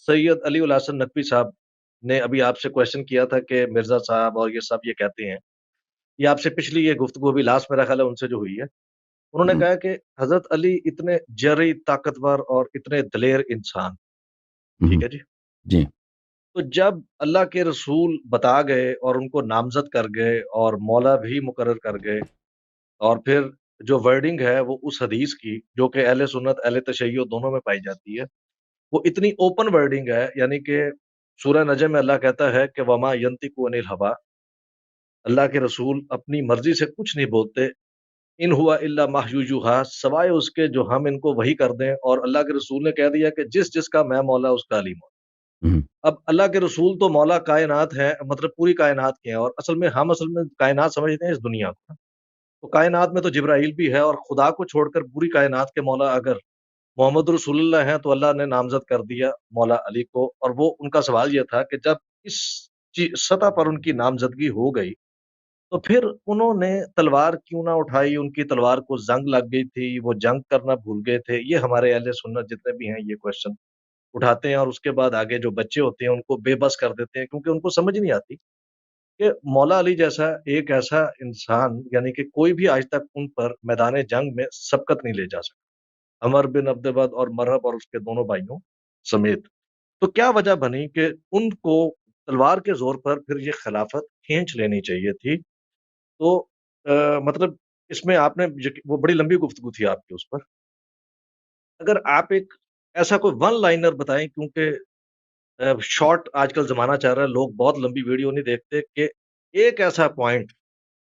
سید علی الحسن نقوی صاحب نے ابھی آپ سے کویشچن کیا تھا کہ مرزا صاحب اور یہ سب یہ کہتے ہیں، یہ آپ سے پچھلی یہ گفتگو بھی لاسٹ میرا خیال ہے ان سے جو ہوئی ہے، انہوں نے کہا کہ حضرت علی اتنے جرئی، طاقتور اور اتنے دلیر انسان، ٹھیک ہے جی، تو جب اللہ کے رسول بتا گئے اور ان کو نامزد کر گئے اور مولا بھی مقرر کر گئے، اور پھر جو ورڈنگ ہے وہ اس حدیث کی جو کہ اہل سنت اہل تشیع دونوں میں پائی جاتی ہے، وہ اتنی اوپن ورڈنگ ہے، یعنی کہ سورہ نجم میں اللہ کہتا ہے کہ وما ینطق عن الہویٰ، اللہ کے رسول اپنی مرضی سے کچھ نہیں بولتے، ان ہوا الا وحی یوحیٰ، سوائے اس کے جو ہم ان کو وحی کر دیں، اور اللہ کے رسول نے کہہ دیا کہ جس جس کا میں مولا اس کا علی مولا۔ اب اللہ کے رسول تو مولا کائنات ہے، مطلب پوری کائنات کے ہیں، اور ہم اصل میں کائنات سمجھتے ہیں اس دنیا کو، تو کائنات میں تو جبرائیل بھی ہے، اور خدا کو چھوڑ کر پوری کائنات کے مولا اگر محمد رسول اللہ ہیں تو اللہ نے نامزد کر دیا مولا علی کو۔ اور وہ ان کا سوال یہ تھا کہ جب اس سطح پر ان کی نامزدگی ہو گئی تو پھر انہوں نے تلوار کیوں نہ اٹھائی؟ ان کی تلوار کو زنگ لگ گئی تھی، وہ جنگ کرنا بھول گئے تھے؟ یہ ہمارے اہل سنت جتنے بھی ہیں یہ کویشچن اٹھاتے ہیں، اور اس کے بعد آگے جو بچے ہوتے ہیں ان کو بے بس کر دیتے ہیں، کیونکہ ان کو سمجھ نہیں آتی کہ مولا علی جیسا ایک ایسا انسان، یعنی کہ کوئی بھی آج تک ان پر میدان جنگ میں سبقت نہیں لے جا سکتا، عمر بن عبدالود اور مرہب اور اس کے دونوں بھائیوں سمیت۔ تو کیا وجہ بنی کہ ان کو تلوار کے زور پر پھر یہ خلافت کھینچ لینی چاہیے تھی؟ تو مطلب اس میں آپ نے وہ بڑی لمبی گفتگو تھی آپ کی اس پر، اگر آپ ایک ایسا کوئی ون لائنر بتائیں، کیونکہ شارٹ آج کل زمانہ چاہ رہا ہے، لوگ بہت لمبی ویڈیو نہیں دیکھتے، کہ ایک ایسا پوائنٹ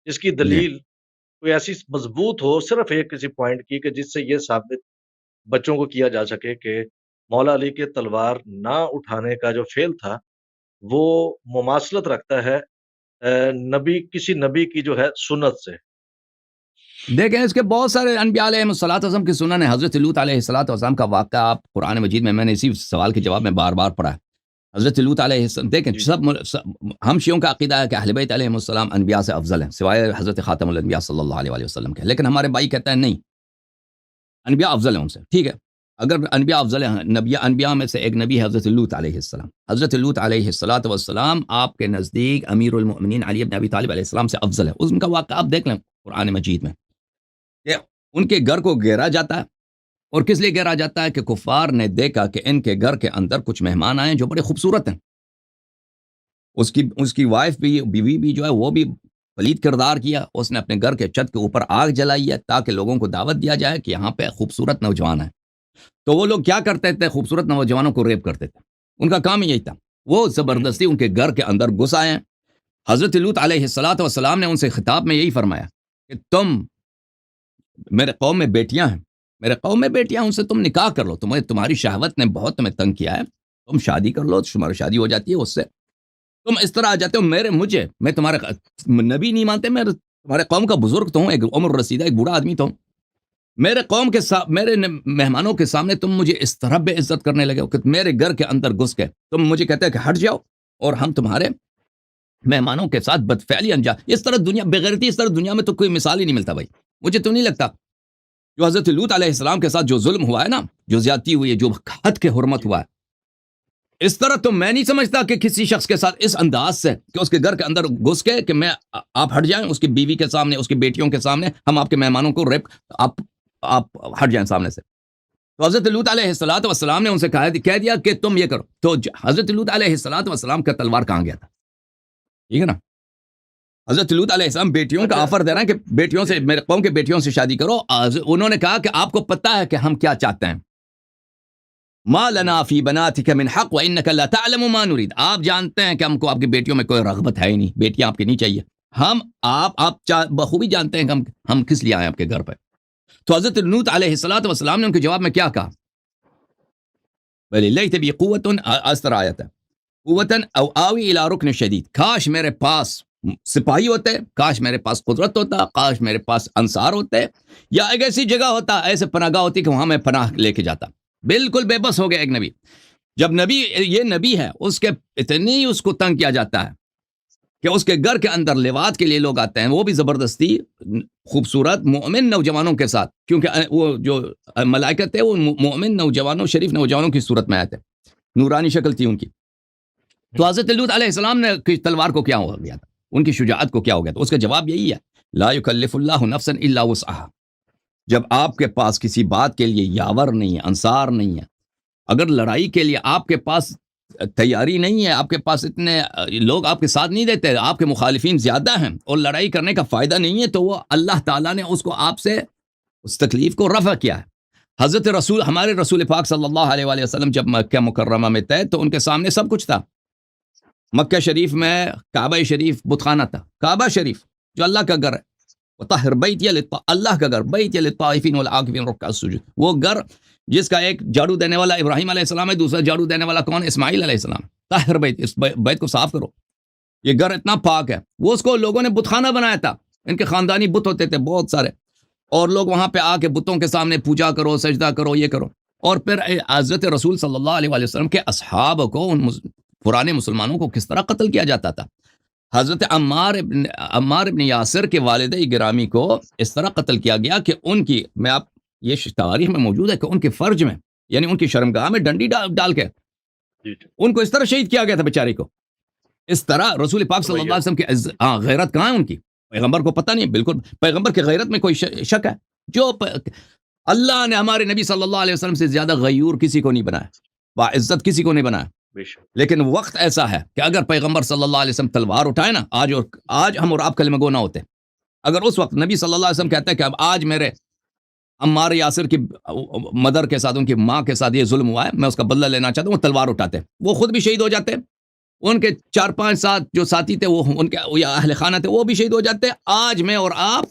جس کی دلیل کوئی ایسی مضبوط ہو، صرف ایک کسی پوائنٹ کی، کہ جس سے یہ ثابت بچوں کو کیا جا سکے کہ مولا علی کے تلوار نہ اٹھانے کا جو فعل تھا وہ مماثلت رکھتا ہے کسی نبی کی جو ہے سنت سے۔ دیکھیں اس کے بہت سارے انبیاء علیہ الصلوۃ والسلام کی سنن ہے۔ حضرت لوط علیہ الصلوۃ والسلام کا واقعہ آپ قرآن مجید میں نے اسی سوال کے جواب میں بار بار پڑھا ہے۔ حضرت لوط علیہ السلام، دیکھیں ہم شیعوں کا عقیدہ ہے کہ اہل بیت علیہ السلام انبیاء سے افضل ہیں، سوائے حضرت خاتم الانبیاء صلی اللہ علیہ وسلم کے، لیکن ہمارے بھائی کہتے ہیں نہیں، انبیاء افضل ہیں ان سے۔ ٹھیک ہے، اگر انبیاء افضل ہیں، انبیاء میں سے ایک نبی ہے حضرت لوط علیہ السلام۔ حضرت لوط علیہ الصلوۃ والسلام آپ کے نزدیک امیر المؤمنین علی بن ابی طالب علیہ السلام سے افضل ہے۔ ان کا واقعہ آپ دیکھ لیں قرآن مجید میں، کہ ان کے گھر کو گھیرا جاتا ہے، اور کس لیے گھیرا جاتا ہے؟ کہ کفار نے دیکھا کہ ان کے گھر کے اندر کچھ مہمان آئے جو بڑے خوبصورت ہیں، اس کی وائف بھی، بیوی بھی جو ہے وہ بھی پلید کردار کیا، اس نے اپنے گھر کے چھت کے اوپر آگ جلائی ہے تاکہ لوگوں کو دعوت دیا جائے کہ یہاں پہ خوبصورت نوجوان ہیں. تو وہ لوگ کیا کرتے تھے؟ خوبصورت نوجوانوں کو ریپ کرتے تھے. ان کا کام یہی تھا. وہ زبردستی ان کے گھر کے اندر گھس آئے ہیں. حضرت لوط علیہ السلام نے ان سے خطاب میں یہی فرمایا کہ تم میرے قوم میں بیٹیاں ہیں، میرے قوم میں بیٹیاں ہیں، ان سے تم نکاح کر لو. تمہاری شہوت نے بہت تمہیں تنگ کیا ہے، تم شادی کر لو، تمہاری شادی ہو جاتی ہے اس سے. تم اس طرح آ جاتے ہو میں تمہارے نبی نہیں مانتے، میں تمہارے قوم کا بزرگ تو ہوں، ایک عمر رسیدہ ایک بوڑھا آدمی تو ہوں. میرے قوم کے میرے مہمانوں کے سامنے تم مجھے اس طرح بے عزت کرنے لگے ہو کہ میرے گھر کے اندر گھس کے تم مجھے کہتے ہیں کہ ہٹ جاؤ، اور ہم تمہارے مہمانوں کے ساتھ بدفعلی انجام. اس طرح دنیا بغیرتی، اس طرح دنیا میں تو کوئی مثال ہی نہیں ملتا بھائی. مجھے تو نہیں لگتا جو حضرت لوط علیہ السلام کے ساتھ جو ظلم ہوا ہے نا، جو زیادتی ہوئی ہے، جو حد کے حرمت ہوا ہے، اس طرح تو میں نہیں سمجھتا کہ کسی شخص کے ساتھ اس انداز سے کہ اس کے گھر کے اندر گھس کے کہ میں آپ ہٹ جائیں، اس کی بیوی کے سامنے، اس کی بیٹیوں کے سامنے، ہم آپ کے مہمانوں کو ریپ، آپ ہٹ جائیں سامنے سے. تو حضرت لوط علیہ السلام نے ان سے کہہ دیا کہ تم یہ کرو. تو حضرت لوط علیہ السلام کا تلوار کہاں گیا تھا؟ ٹھیک ہے نا. حضرت لوط علیہ السلام بیٹیوں کا آفر دے رہے ہیں کہ بیٹیوں سے، میرے قوم کے بیٹیوں سے شادی کرو. انہوں نے کہا کہ آپ کو پتہ ہے کہ ہم کیا چاہتے ہیں. ما لنا فی بناتک من حق وانک لا تعلم ما نريد. آپ جانتے ہیں کہ ہم کو آپ کی بیٹیوں میں کوئی رغبت ہے ہی نہیں، بیٹیاں آپ کی نہیں چاہیے. آپ بخوبی جانتے ہیں کہ ہم کس لیے آئے آپ کے گھر پہ. تو حضرت لوط علیہ السلام نے ان کے جواب میں کیا کہا؟ وَلِلَّهِ تَبِي قُوَّةٌ، اس طرح آیت ہے، قُوَّةً او آوی الى رکن شدید. کاش میرے پاس سپاہی ہوتے، کاش میرے پاس قدرت ہوتا، کاش میرے پاس انصار ہوتے، یا ایک ایسی جگہ ہوتا، ایسے پناہ گاہ ہوتی کہ وہاں میں پناہ لے کے جاتا. بالکل بے بس ہو گیا ایک نبی. جب نبی، یہ نبی ہے، اس کے اتنی اس کو تنگ کیا جاتا ہے کہ اس کے گھر کے اندر لیوات کے لیے لوگ آتے ہیں، وہ بھی زبردستی خوبصورت مومن نوجوانوں کے ساتھ، کیونکہ وہ جو ملائکہ تھے وہ مومن نوجوانوں، شریف نوجوانوں کی صورت میں آئے تھے، نورانی شکل تھی ان کی. تو حضرت لوط علیہ السلام نے تلوار کو کیا ہو گیا تھا، ان کی شجاعت کو کیا ہو گیا تھا؟ اس کا جواب یہی ہے، لا یکلف اللہ نفسا الا وسعها. جب آپ کے پاس کسی بات کے لیے یاور نہیں ہے، انصار نہیں ہے، اگر لڑائی کے لیے آپ کے پاس تیاری نہیں ہے، آپ کے پاس اتنے لوگ آپ کے ساتھ نہیں دیتے، آپ کے مخالفین زیادہ ہیں اور لڑائی کرنے کا فائدہ نہیں ہے، تو وہ اللہ تعالیٰ نے اس کو آپ سے اس تکلیف کو رفع کیا ہے. حضرت ہمارے رسول پاک صلی اللہ علیہ وآلہ وسلم جب مکہ مکرمہ میں تھے تو ان کے سامنے سب کچھ تھا. مکہ شریف میں کعبہ شریف بت خانہ تھا، کعبہ شریف جو اللہ کا گھر ہے، وطہر بیتی اللہ کا گھر، بیتی للطائفین والعاکفین رکع السجود. وہ گھر جس کا ایک جھاڑو دینے والا ابراہیم علیہ السلام ہے، دوسرا جھاڑو دینے والا کون؟ اسماعیل علیہ السلام. طاہر بیت، اس بیت کو صاف کرو، یہ گھر اتنا پاک ہے. وہ اس کو لوگوں نے بت خانہ بنایا تھا، ان کے خاندانی بت ہوتے تھے بہت سارے، اور لوگ وہاں پہ آ کے بتوں کے سامنے پوجا کرو، سجدہ کرو، یہ کرو. اور پھر حضرت رسول صلی اللہ علیہ وسلم کے اصحاب کو، ان پرانے مسلمانوں کو کس طرح قتل کیا جاتا تھا. حضرت عمار ابن یاسر کے والد گرامی کو اس طرح قتل کیا گیا کہ ان کی، میں آپ یہ تاریخ میں موجود ہے کہ ان کے فرج میں، یعنی ان کی شرمگاہ میں ڈنڈی ڈال کے ان کو اس طرح شہید کیا گیا تھا بیچارے کو. اس طرح رسول پاک صلی اللہ علیہ وسلم کی غیرت کہاں ہے ان کی؟ پیغمبر کو پتہ نہیں، بالکل پیغمبر کی غیرت میں کوئی شک ہے؟ جو اللہ نے ہمارے نبی صلی اللہ علیہ وسلم سے زیادہ غیور کسی کو نہیں بنایا، باعزت کسی کو نہیں بنایا. لیکن وقت ایسا ہے کہ اگر پیغمبر صلی اللہ علیہ وسلم تلوار اٹھائے نا، آج ہم اور آپ کلمہ گو نہ ہوتے. اگر اس وقت نبی صلی اللہ علیہ وسلم کہتے ہیں کہ اب آج میرے عمار یاسر کی مدر کے ساتھ، ان کی ماں کے ساتھ یہ ظلم ہوا ہے، میں اس کا بدلہ لینا چاہتا ہوں، وہ تلوار اٹھاتے، وہ خود بھی شہید ہو جاتے، ان کے 4-5 ساتھ جو ساتھی تھے، وہ ان کے یا اہل خانہ تھے، وہ بھی شہید ہو جاتے. آج میں اور آپ،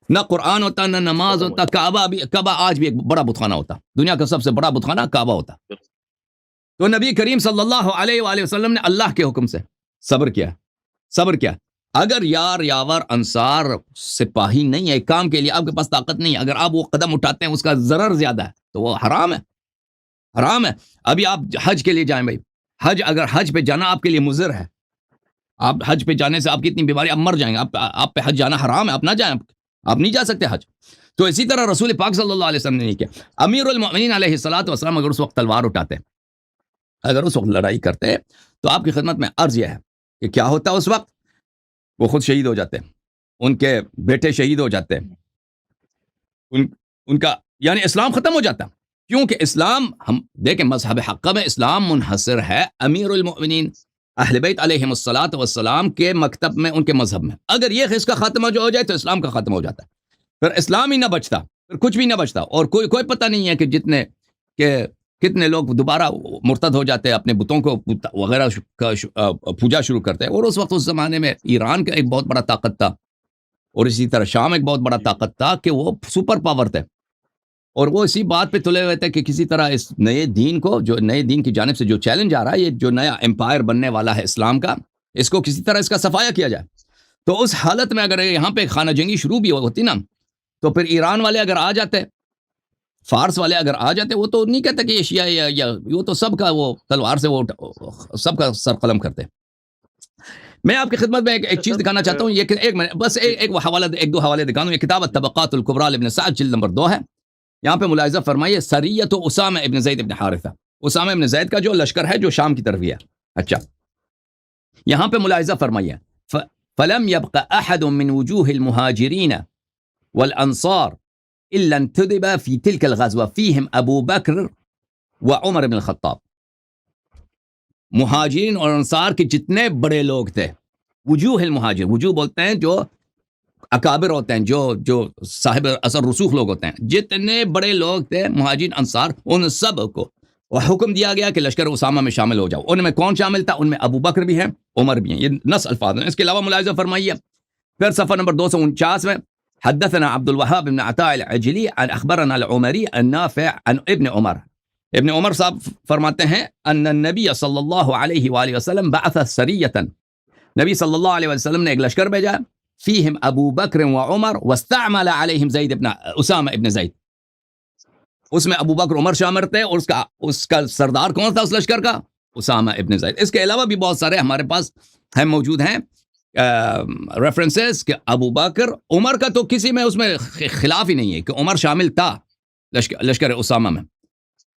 نہ قرآن ہوتا، نہ نماز ہوتا، کعبہ آج بھی ایک بڑا بتخانہ ہوتا، دنیا کا سب سے بڑا بتخانہ کعبہ ہوتا. تو نبی کریم صلی اللہ علیہ وآلہ وسلم نے اللہ کے حکم سے صبر کیا. اگر یاور انصار سپاہی نہیں ہے کام کے لیے، آپ کے پاس طاقت نہیں ہے، اگر آپ وہ قدم اٹھاتے ہیں اس کا ضرر زیادہ ہے تو وہ حرام ہے. ابھی آپ حج کے لیے جائیں بھائی، اگر حج پہ جانا آپ کے لیے مضر ہے، آپ حج پہ جانے سے آپ کی اتنی بیماری، آپ مر جائیں گے، آپ پہ حج جانا حرام ہے، آپ نہ جائیں، آپ نہیں جا سکتے حج. تو اسی طرح رسول پاک صلی اللہ علیہ وسلم نے نہیں کیا. امیر المؤمنین علیہ السلام اگر اس وقت تلوار اٹھاتے، اگر اس وقت لڑائی کرتے، تو آپ کی خدمت میں عرض یہ ہے کہ کیا ہوتا اس وقت؟ وہ خود شہید ہو جاتے، ان کے بیٹے شہید ہو جاتے، ان کا یعنی اسلام ختم ہو جاتا. کیونکہ اسلام، ہم دیکھیں مذہب حق میں اسلام منحصر ہے امیر المؤمنین اہل بیت علیہم الصلاۃ والسلام کے مکتب میں، ان کے مذہب میں. اگر یہ اس کا خاتمہ جو ہو جائے تو اسلام کا خاتمہ ہو جاتا ہے، پھر اسلام ہی نہ بچتا، پھر کچھ بھی نہ بچتا، اور کوئی پتہ نہیں ہے کہ کتنے لوگ دوبارہ مرتد ہو جاتے ہیں، اپنے بتوں کو وغیرہ کا پوجا شروع کرتے ہیں. اور اس وقت اس زمانے میں ایران کا ایک بہت بڑا طاقت تھا، اور اسی طرح شام ایک بہت بڑا طاقت تھا کہ وہ سپر پاور تھے، اور وہ اسی بات پہ تلے ہوئے تھے کہ کسی طرح اس نئے دین کو، جو نئے دین کی جانب سے جو چیلنج آ رہا ہے، یہ جو نیا امپائر بننے والا ہے اسلام کا، اس کو کسی طرح اس کا صفایا کیا جائے. تو اس حالت میں اگر یہاں پہ خانہ جنگی شروع بھی ہوتی نا، تو پھر ایران والے اگر آ جاتے، فارس والے اگر آ جاتے، وہ تو نہیں کہتے کہ یہ شیعہ یا وہ تو سب کا وہ تلوار سے وہ سب کا سر قلم کرتے. میں آپ کی خدمت میں ایک چیز دکھانا چاہتا ہوں، یہ ایک بس ایک حوالہ، ایک دو حوالے دکھاؤں. یہ کتاب الطبقات الکبریٰ لابن سعد جلد نمبر 2 ہے. یہاں پہ ملاحظہ فرمائیے، سریۃ اسامہ ابن زید ابن حارثہ، اسامہ ابن زید کا جو لشکر ہے جو شام کی طرف ہے. اچھا، یہاں پہ ملاحظہ فرمائیے، فلم يبق احد من وجوه المهاجرين والانصار الا انتدب في تلك الغزوه فيهم ابو بکر وعمر بن الخطاب. مہاجرین اور انصار کے جتنے بڑے لوگ تھے، وجوہ المہاجر، وجوہ بولتے ہیں جو اکابر ہوتے ہیں، جو صاحب اثر رسوخ لوگ ہوتے ہیں، جتنے بڑے لوگ تھے مہاجرین انصار، ان سب کو حکم دیا گیا کہ لشکر اسامہ میں شامل ہو جاؤ. ان میں کون شامل تھا؟ ان میں ابو بکر بھی ہیں، عمر بھی ہیں. یہ نص الفاظ ہیں. اس کے علاوہ ملاحظہ فرمائیے پھر صفحہ نمبر 249 میں، حدثنا عبد الوهاب بن عطاء العجلی عن اخبرنا العمری النافع عن ابن عمر. ابن عمر صاحب فرماتے ہیں ان النبی صلی اللہ علیہ وآلہ وسلم بعث سریۃ، نبی صلی اللہ علیہ وسلم نے ایک لشکر بھیجا، فیہم ابو بکر و عمر واستعمل علیہم زید ابن اسامہ ابن زید. اس میں ابو بکر عمر شامل تھے، اور اس کا سردار کون تھا اس لشکر کا؟ اسامہ ابن زید. اس کے علاوہ بھی بہت سارے ہمارے پاس موجود ہیں ریفرنسز کہ ابو بکر عمر کا تو کسی میں اس میں خلاف ہی نہیں ہے کہ عمر شامل تھا لشکر اسامہ میں.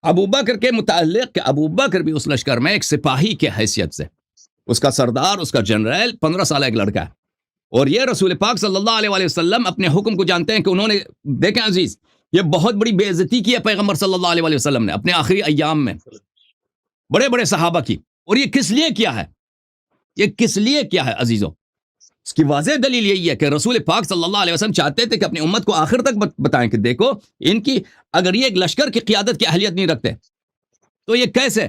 ابو بکر کے متعلق کہ ابو بکر بھی اس لشکر میں ایک سپاہی کے حیثیت سے، اس کا سردار، اس کا جنرل 15 سالہ ایک لڑکا ہے. اور یہ رسول پاک صلی اللہ علیہ وآلہ وسلم اپنے حکم کو جانتے ہیں کہ انہوں نے، دیکھیں عزیز، یہ بہت بڑی بے عزتی کی ہے پیغمبر صلی اللہ علیہ وآلہ وسلم نے اپنے آخری ایام میں بڑے بڑے صحابہ کی. اور یہ کس لیے کیا ہے؟ یہ کس لیے کیا ہے عزیزوں؟ اس کی واضح دلیل یہی ہے کہ رسول پاک صلی اللہ علیہ وسلم چاہتے تھے کہ اپنی امت کو آخر تک بتائیں کہ دیکھو ان کی، اگر یہ ایک لشکر کی قیادت کی اہلیت نہیں رکھتے تو یہ کیسے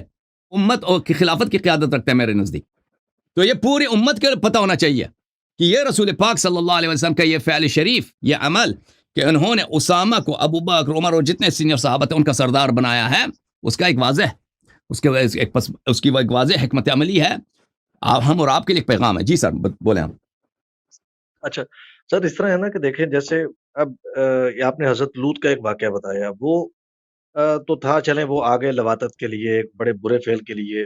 امت کی خلافت کی قیادت رکھتے ہیں؟ میرے نزدیک تو یہ پوری امت کے پتہ ہونا چاہیے کہ یہ رسول پاک صلی اللہ علیہ وسلم کا یہ فعل شریف، یہ عمل کہ انہوں نے اسامہ کو ابو بکر، عمر اور جتنے سینئر صحابہ تھے ان کا سردار بنایا ہے، اس کا ایک واضح، اس کی ایک واضح حکمت عملی ہے. ہم اور آپ کے لیے ایک پیغام ہے. جی سر بولیں ہم. اچھا سر، اس طرح ہے نا کہ دیکھیں، جیسے اب آپ نے حضرت لوط کا ایک واقعہ بتایا، وہ تو تھا، چلیں وہ آگے لواطت کے لیے، ایک بڑے برے فعل کے لیے،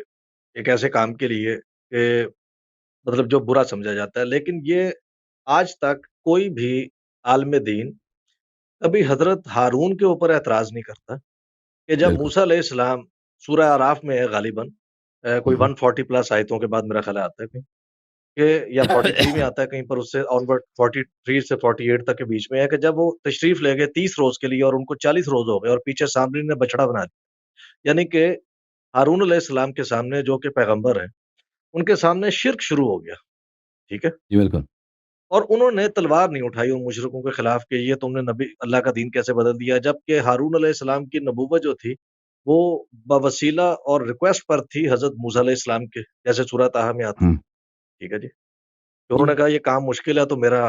ایک ایسے کام کے لیے کہ مطلب جو برا سمجھا جاتا ہے. لیکن یہ آج تک کوئی بھی عالم دین کبھی حضرت ہارون کے اوپر اعتراض نہیں کرتا کہ جب بالکل. موسیٰ علیہ السلام، سورہ اعراف میں ہے غالباً، کوئی 140 پلس آیتوں کے بعد میرا خیال آتا ہے کہیں کہ، یا 43 میں آتا ہے کہیں پر، اس سے آن ورڈ 43 سے 48 تک کے بیچ میں ہے کہ جب وہ تشریف لے گئے 30 روز کے لیے اور ان کو 40 روز ہو گئے اور پیچھے سامری نے بچڑا بنا دیا، یعنی کہ ہارون علیہ السلام کے سامنے جو کہ پیغمبر ہیں، ان کے سامنے شرک شروع ہو گیا. ٹھیک ہے، جی بالکل. اور انہوں نے تلوار نہیں اٹھائی ان مشرکوں کے خلاف کہ یہ تم نے نبی اللہ کا دین کیسے بدل دیا، جبکہ ہارون علیہ السلام کی نبوت جو تھی وہ بوسیلہ اور ریکویسٹ پر تھی حضرت موسیٰ علیہ السلام کے، جیسے سورہ طٰہٰ میں آتا ہے. ٹھیک ہے جی. تو انہوں نے کہا یہ کام مشکل ہے تو میرا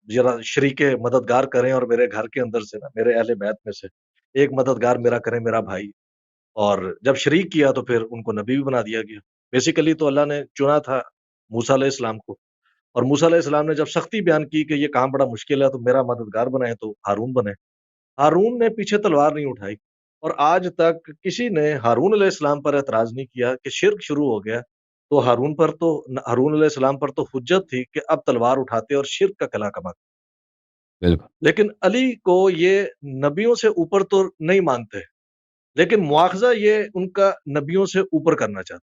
ذرا شریک مددگار کریں، اور میرے گھر کے اندر سے نا، میرے اہل بیت میں سے ایک مددگار میرا کریں، میرا بھائی. اور جب شریک کیا تو پھر ان کو نبی بھی بنا دیا گیا. بیسیکلی تو اللہ نے چنا تھا موسیٰ علیہ السلام کو، اور موسیٰ علیہ السلام نے جب سختی بیان کی کہ یہ کام بڑا مشکل ہے تو میرا مددگار بنائیں، تو ہارون بنے. ہارون نے پیچھے تلوار نہیں اٹھائی، اور آج تک کسی نے ہارون علیہ السلام پر اعتراض نہیں کیا کہ شرک شروع ہو گیا. تو ہارون علیہ السلام پر تو حجت تھی کہ اب تلوار اٹھاتے اور شرک کا کلا کماتے. بالکل. لیکن علی کو یہ نبیوں سے اوپر تو نہیں مانتے، لیکن مواخذہ یہ ان کا نبیوں سے اوپر کرنا چاہتے،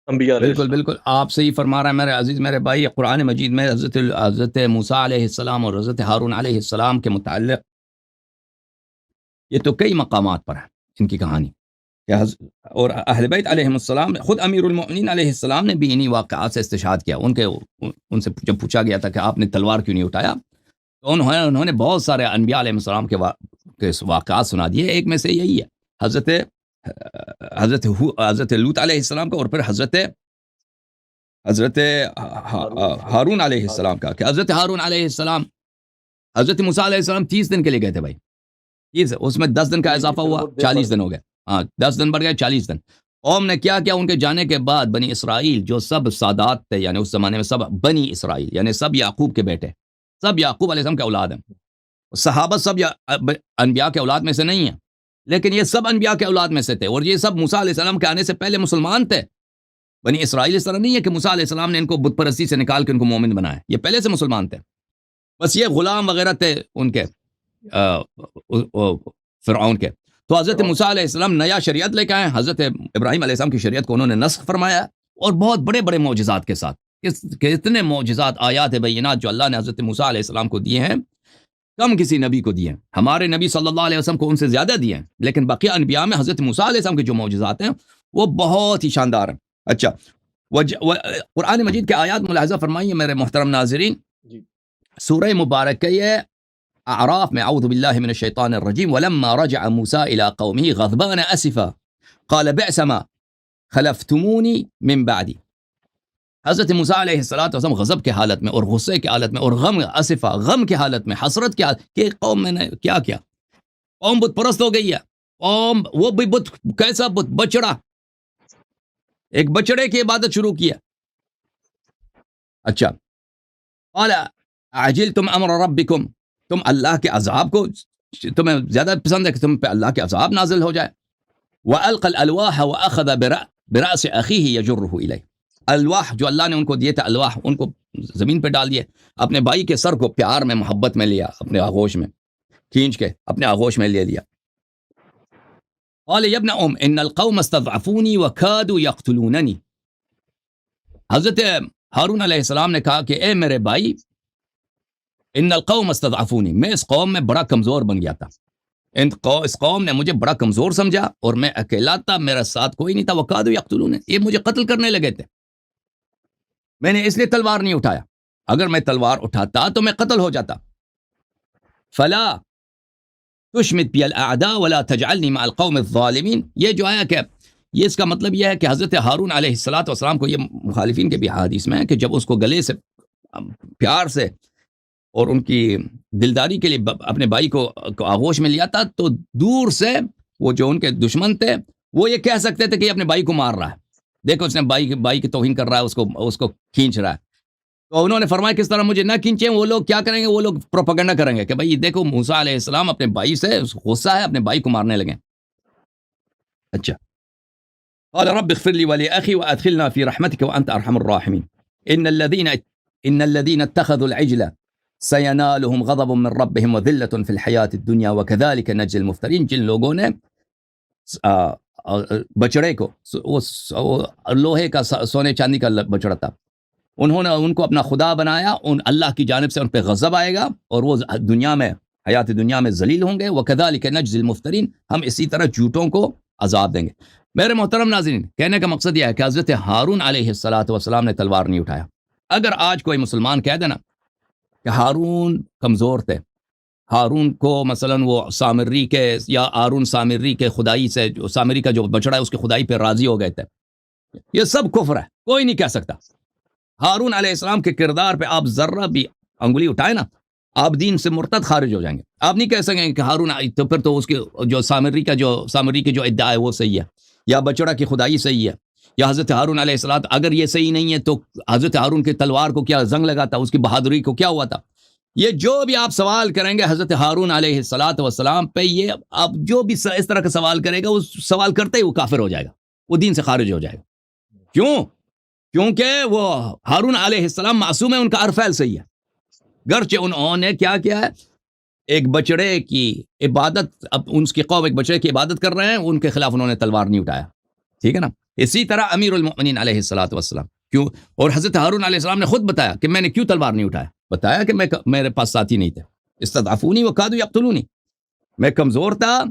انبیاء علیہ بالکل السلام. بالکل آپ صحیح فرما رہے ہیں میرے عزیز میرے بھائی. قرآن مجید میں حضرت موسیٰ علیہ السلام اور حضرت ہارون علیہ السلام کے متعلق یہ تو کئی مقامات پر ہے ان کی کہانی. کہ اور اہل بیت علیہم السلام، خود امیر المؤمنین علیہ السلام نے بھی انہی واقعات سے استشہاد کیا. ان سے جب پوچھا گیا تھا کہ آپ نے تلوار کیوں نہیں اٹھایا، تو انہوں نے بہت سارے انبیاء علیہ السلام کے واقعات سنا دیے. ایک میں سے یہی ہے حضرت لوط علیہ السلام کا، اور پھر حضرت ہارون علیہ السلام کا، کہ حضرت ہارون علیہ السلام حضرت موسیٰ علیہ السلام 30 دن کے لیے گئے تھے بھائی. اس میں 10 دن کا اضافہ ہوا، 40 دن ہو گئے. ہاں 10 دن بڑھ گئے، 40 دن. قوم نے کیا کیا؟ ان کے جانے کے بعد بنی اسرائیل جو سب سادات تھے، یعنی اس زمانے میں سب بنی اسرائیل یعنی سب یعقوب کے بیٹے، سب یعقوب علیہ السلام کے اولاد ہیں. صحابہ سب انبیاء کے اولاد میں سے نہیں ہیں، لیکن یہ سب انبیاء کے اولاد میں سے تھے، اور یہ سب موسیٰ علیہ السلام کے آنے سے پہلے مسلمان تھے. بنی اسرائیل اس طرح نہیں ہے کہ موسیٰ علیہ السلام نے ان کو بت پرستی سے نکال کے ان کو مومن بنایا، یہ پہلے سے مسلمان تھے. بس یہ غلام وغیرہ تھے ان کے فرعون کے. تو حضرت موسیٰ علیہ السلام نیا شریعت لے کے آئے. حضرت ابراہیم علیہ السلام کی شریعت کو انہوں نے نسخ فرمایا، اور بہت بڑے بڑے معجزات کے ساتھ. کتنے معجزات، آیات بینات جو اللہ نے حضرت موسیٰ علیہ السلام کو دیے ہیں، کم کسی نبی کو دیے ہیں. ہمارے نبی صلی اللہ علیہ وسلم کو ان سے زیادہ دیے ہیں، لیکن بقیہ انبیاء میں حضرت موسیٰ علیہ السلام کے جو معجزات ہیں وہ بہت ہی شاندار ہیں. اچھا، قرآن مجید کے آیات ملاحظہ فرمائیے میرے محترم ناظرین. سورہ مبارکہ اعراف میں اعوذ باللہ من الشیطان الرجیم ولما رجع موسیٰ الى قومه غضبان اسفا قال بئس ما خلفتمونی من بعدی. حضرت موسیٰ علیہ السلام غضب کے حالت میں اور غصے کے حالت میں اور غم کے حالت میں، حسرت کے حالت کہ قوم میں نے کیا کیا. قوم بت پرست ہو گئی ہے. قوم وہ بھی بت، کیسا بت؟ بچڑا، ایک بچڑے کی عبادت شروع کیا. اچھا، قال عجلتم امر ربکم، تم اللہ کے عذاب کو، تمہیں زیادہ پسند ہے کہ تم پہ اللہ کے عذاب نازل ہو جائے. وَأَلْقَى الْأَلْوَاحَ وَأَخَذَ بِرَأْسِ أَخِيهِ يَجُرُّهُ إِلَيْهِ. الواح جو اللہ نے ان کو دیے تھے، الواح ان کو زمین پہ ڈال دیے، اپنے بھائی کے سر کو پیار میں محبت میں لیا، اپنے آغوش میں کھینچ کے اپنے آغوش میں لے لیا. قال يا ابن ام ان القوم استضعفوني وكادوا يقتلونني. حضرت ہارون علیہ السلام نے کہا کہ اے میرے بھائی، ان القوم استضعفوني، میں اس قوم میں بڑا کمزور بن گیا تھا. اس قوم نے مجھے بڑا کمزور سمجھا، اور میں اکیلا تھا، میرا ساتھ کوئی نہیں تھا. وكادوا يقتلونني، یہ مجھے قتل کرنے لگے تھے. میں نے اس لیے تلوار نہیں اٹھایا، اگر میں تلوار اٹھاتا تو میں قتل ہو جاتا. فلا تشمت بی الاعداء ولا تجعلنی مع القوم الظالمین. یہ جو ہے کہ یہ اس کا مطلب یہ ہے کہ حضرت ہارون علیہ السلام کو، یہ مخالفین کے بھی حدیث میں ہے کہ جب اس کو گلے سے پیار سے اور ان کی دلداری کے لیے اپنے بھائی کو آغوش میں لیا تھا، تو دور سے وہ جو ان کے دشمن تھے وہ یہ کہہ سکتے تھے کہ یہ اپنے بھائی کو مار رہا ہے، دیکھو اس نے بھائی کی توہین کر رہا ہے، اس کو کھینچ رہا ہے. تو انہوں نے فرمایا کس طرح مجھے نہ کھینچیں. وہ لوگ کیا کریں گے؟ وہ لوگ پروپیگنڈا کریں گے کہ بھائی دیکھو موسیٰ علیہ السلام اپنے بھائی سے غصہ ہے، اپنے بھائی کو مارنے لگے. اچھا، قال رب اغفر لي ولأخي وأدخلنا في رحمتك وأنت أرحم الراحمين. إن الذين اتخذوا العجل سينالهم غضب من ربهم وذلة في الحياة الدنيا وكذلك نجزي المفترين. جن لوگوں نے بچڑے کو، لوہے کا سونے چاندی کا بچڑا تھا، انہوں نے ان کو اپنا خدا بنایا، ان اللہ کی جانب سے ان پہ غضب آئے گا اور وہ دنیا میں، حیات دنیا میں ذلیل ہوں گے. وَكَذَلِكَ نَجْزِي الْمُفْتَرِينَ، ہم اسی طرح جھوٹوں کو عذاب دیں گے. میرے محترم ناظرین، کہنے کا مقصد یہ ہے کہ حضرت ہارون علیہ السلام نے تلوار نہیں اٹھایا. اگر آج کوئی مسلمان کہہ دینا کہ ہارون کمزور تھے، ہارون کو مثلا وہ سامری کے یا ہارون سامری کے خدائی سے، جو سامری کا جو بچڑا ہے اس کی خدائی پہ راضی ہو گئے تھے، یہ سب کفر ہے. کوئی نہیں کہہ سکتا. ہارون علیہ السلام کے کردار پہ آپ ذرہ بھی انگلی اٹھائے نا، آپ دین سے مرتد خارج ہو جائیں گے. آپ نہیں کہہ سکیں گے کہ ہارون، تو پھر تو اس کے جو سامری کی جو ادعا ہے وہ صحیح ہے، یا بچڑا کی خدائی صحیح ہے، یا حضرت ہارون علیہ السلام اگر یہ صحیح نہیں ہے تو حضرت ہارون کی تلوار کو کیا زنگ لگا تھا، اس کی بہادری کو کیا ہوا تھا. یہ جو بھی آپ سوال کریں گے حضرت ہارون علیہ السلام پہ، یہ آپ جو بھی اس طرح کا سوال کرے گا، اس سوال کرتے ہی وہ کافر ہو جائے گا، وہ دین سے خارج ہو جائے گا. کیوں؟ کیونکہ وہ ہارون علیہ السلام معصوم ہے، ان کا عرفیل صحیح ہے. گرچہ انہوں نے کیا کیا ہے، ایک بچڑے کی عبادت، اب ان کی قوم ایک بچڑے کی عبادت کر رہے ہیں، ان کے خلاف انہوں نے تلوار نہیں اٹھایا. ٹھیک ہے نا. اسی طرح امیر المؤمنین علیہ السلام کیوں، اور حضرت ہارون علیہ السلام نے خود بتایا کہ میں نے کیوں تلوار نہیں اٹھایا. بتایا کہ میرے پاس ساتھی نہیں تھے. استضعفونی وکادوا یقتلونی، میں کمزور تھا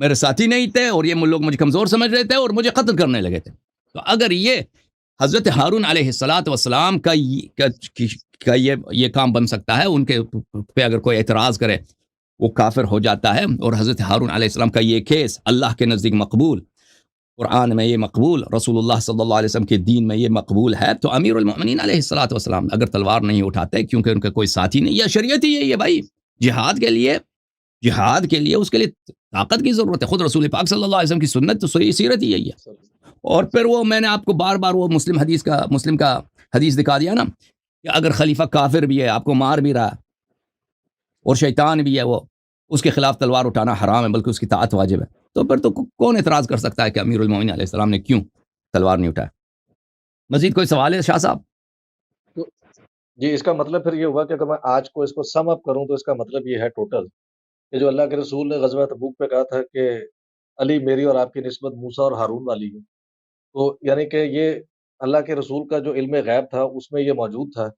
میرے ساتھی نہیں تھے اور یہ لوگ مجھے کمزور سمجھ رہے تھے اور مجھے قتل کرنے لگے تھے. تو اگر یہ حضرت ہارون علیہ السلام کا یہ کام بن سکتا ہے, ان کے پہ اگر کوئی اعتراض کرے وہ کافر ہو جاتا ہے, اور حضرت ہارون علیہ السلام کا یہ کیس اللہ کے نزدیک مقبول, قرآن میں یہ مقبول, رسول اللہ صلی اللہ علیہ وسلم کے دین میں یہ مقبول ہے, تو امیر المؤمنین علیہ السلام اگر تلوار نہیں اٹھاتے کیونکہ ان کا کوئی ساتھی نہیں, یا شریعت ہی یہی ہے بھائی, جہاد کے لیے اس کے لیے طاقت کی ضرورت ہے. خود رسول پاک صلی اللہ علیہ وسلم کی سنت تو سیرت ہی یہی ہے. اور پھر وہ میں نے آپ کو بار بار وہ مسلم کا حدیث دکھا دیا نا, کہ اگر خلیفہ کافر بھی ہے, آپ کو مار بھی رہا ہے, اور شیطان بھی ہے, وہ اس کے خلاف تلوار اٹھانا حرام ہے بلکہ اس کی طاعت واجب ہے, تو پھر تو کون اعتراض کر سکتا ہے کہ امیر المومنین علیہ السلام نے کیوں تلوار نہیں اٹھایا؟ مزید کوئی سوال ہے شاہ صاحب؟ جی, اس کا مطلب پھر یہ ہوا کہ اگر میں آج کو اس کو سم اپ کروں تو اس کا مطلب یہ ہے ٹوٹل کہ جو اللہ کے رسول نے غزوہ تبوک پہ کہا تھا کہ علی میری اور آپ کی نسبت موسیٰ اور ہارون والی ہے, تو یعنی کہ یہ اللہ کے رسول کا جو علم غیب تھا اس میں یہ موجود تھا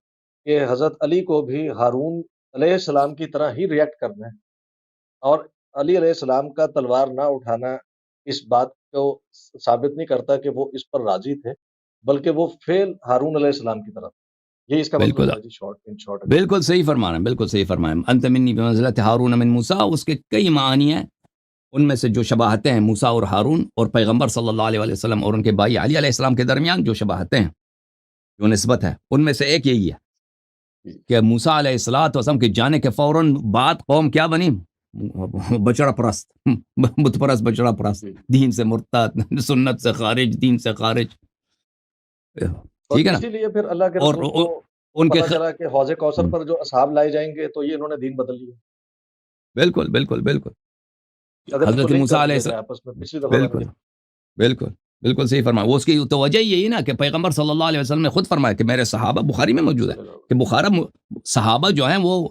کہ حضرت علی کو بھی ہارون علیہ السلام کی طرح ہی ریئیکٹ کرنا ہے, اور علی علیہ السلام کا تلوار نہ اٹھانا اس بات کو ثابت نہیں کرتا کہ وہ اس پر راضی تھے, بلکہ وہ فعل ہارون علیہ السلام کی طرف. یہ اس کا بالکل مطلب ہے شارٹ. بالکل صحیح فرمانا, بالکل صحیح فرمانا. انت منی بمنزلت ہارون من موسیٰ, اس کے کئی معانی ہیں, ان میں سے جو شباہتیں ہیں موسیٰ اور ہارون اور پیغمبر صلی اللہ علیہ وسلم اور ان کے بھائی علی علیہ السلام کے درمیان جو شباہتیں ہیں, جو نسبت ہے, ان میں سے ایک یہی ہے کہ موسیٰ علیہ السلام کے جانے کے فوراً بعد قوم کیا بنی؟ بچڑا پرست, بت پرست, بچڑا پرست, دین سے مرتد, سنت سے خارج, دین سے خارج. ٹھیک ہے نا؟ اسی لیے پھر اللہ کے رسول کو ان کے پتہ چلا کہ حوض کوثر پر جو اصحاب لائے جائیں گے تو یہ انہوں نے دین بدل لیا. بالکل بالکل بالکل. حضرت موسیٰ علیہ السلام, بالکل صحیح فرمایا. اس کی تو وجہ یہی نا کہ پیغمبر صلی اللہ علیہ وسلم نے خود فرمایا کہ میرے صحابہ, بخاری میں موجود ہے کہ صحابہ جو ہیں وہ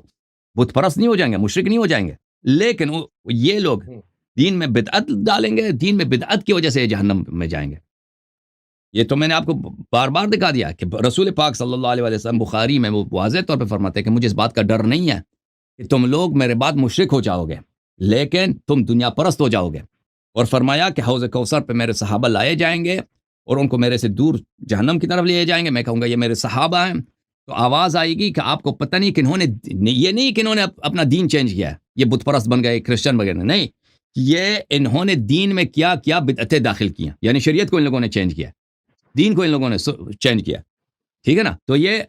بت پرست نہیں ہو جائیں گے, مشرک نہیں ہو جائیں گے, لیکن یہ لوگ دین میں بدعت ڈالیں گے, دین میں بدعت کی وجہ سے جہنم میں جائیں گے. یہ تو میں نے آپ کو بار بار دکھا دیا کہ رسول پاک صلی اللہ علیہ وسلم بخاری میں وہ واضح طور پہ فرماتے ہیں کہ مجھے اس بات کا ڈر نہیں ہے کہ تم لوگ میرے بعد مشرک ہو جاؤ گے, لیکن تم دنیا پرست ہو جاؤ گے. اور فرمایا کہ حوض کوثر پہ میرے صحابہ لائے جائیں گے اور ان کو میرے سے دور جہنم کی طرف لے جائیں گے. میں کہوں گا یہ میرے صحابہ ہیں, تو آواز آئے گی کہ آپ کو پتہ نہیں کہ انہوں نے, یہ نہیں کہ انہوں نے اپنا دین چینج کیا ہے, یہ بت پرست بن گئے, کرسچن وغیرہ, نہیں, یہ انہوں نے دین میں کیا بدعتیں داخل کی ہیں, یعنی شریعت کو ان لوگوں نے چینج کیا, دین کو ان لوگوں نے چینج کیا. ٹھیک ہے نا؟ تو یہ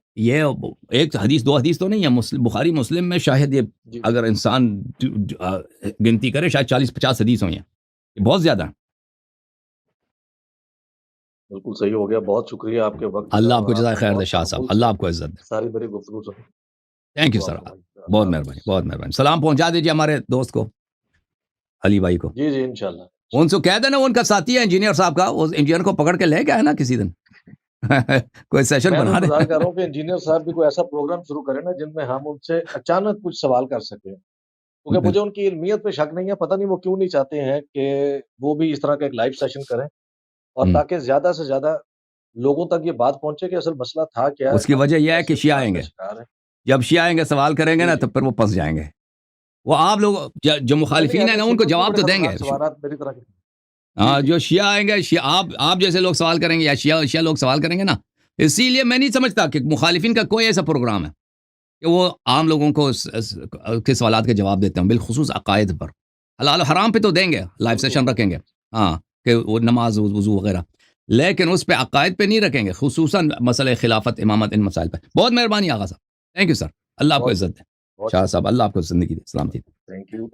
ایک حدیث دو حدیث تو نہیں ہے, بخاری مسلم میں شاید یہ اگر انسان گنتی کرے شاید 40-50 حدیث ہوئی ہیں, یہ بہت زیادہ. بالکل صحیح ہو گیا, بہت شکریہ آپ کے وقت. اللہ آپ کو جزائے خیر دے شاہ صاحب, اللہ آپ کو عزت دے. ساری بڑی گفتگو سے تھینک یو سر, بہت مہربانی, بہت مہربانی. سلام پہنچا دیجیے ہمارے دوست کو, علی بھائی کو. جی انشاءاللہ. ان سے کہہ دینا, ان کا ساتھی ہے انجینئر صاحب کا, وہ انجینئر کو پکڑ کے لے کے آئے نا کسی دن, کوئی سیشن بنا دے. میں کہہ رہا ہوں کہ انجینئر صاحب بھی کوئی ایسا پروگرام شروع کریں نا جن میں ہم ان سے اچانک کچھ سوال کر سکیں, کیونکہ مجھے ان کی علمیت پہ شک نہیں ہے, پتہ نہیں وہ کیوں نہیں چاہتے ہیں کہ وہ بھی اس طرح کا ایک لائیو سیشن کریں, اور تاکہ زیادہ سے زیادہ لوگوں تک یہ بات پہنچے کہ اصل مسئلہ تھا کیا. اس کی وجہ یہ ہے کہ شیعہ آئیں گے, جب شیعہ آئیں گے سوال کریں گے نا تو پھر وہ پھنس جائیں گے. وہ آپ لوگ جو مخالفین ہیں نا ان کو جواب تو دیں گے. ہاں, جو شیعہ آئیں گے, آپ جیسے لوگ سوال کریں گے یا شیعہ لوگ سوال کریں گے نا, اسی لیے میں نہیں سمجھتا کہ مخالفین کا کوئی ایسا پروگرام ہے کہ وہ عام لوگوں کو کے سوالات کے جواب دیتے ہیں, بالخصوص عقائد پر. حلال و حرام پہ تو دیں گے, لائیو سیشن رکھیں گے, ہاں, کہ وہ نماز وضو وغیرہ, لیکن اس پہ عقائد پہ نہیں رکھیں گے, خصوصاً مسئلہ خلافت, امامت, ان مسائل پہ. بہت مہربانی آغا صاحب, تھینک یو سر, اللہ آپ کو عزت دے. شاہ صاحب اللہ آپ کو زندگی دے, سلامتی. Thank you.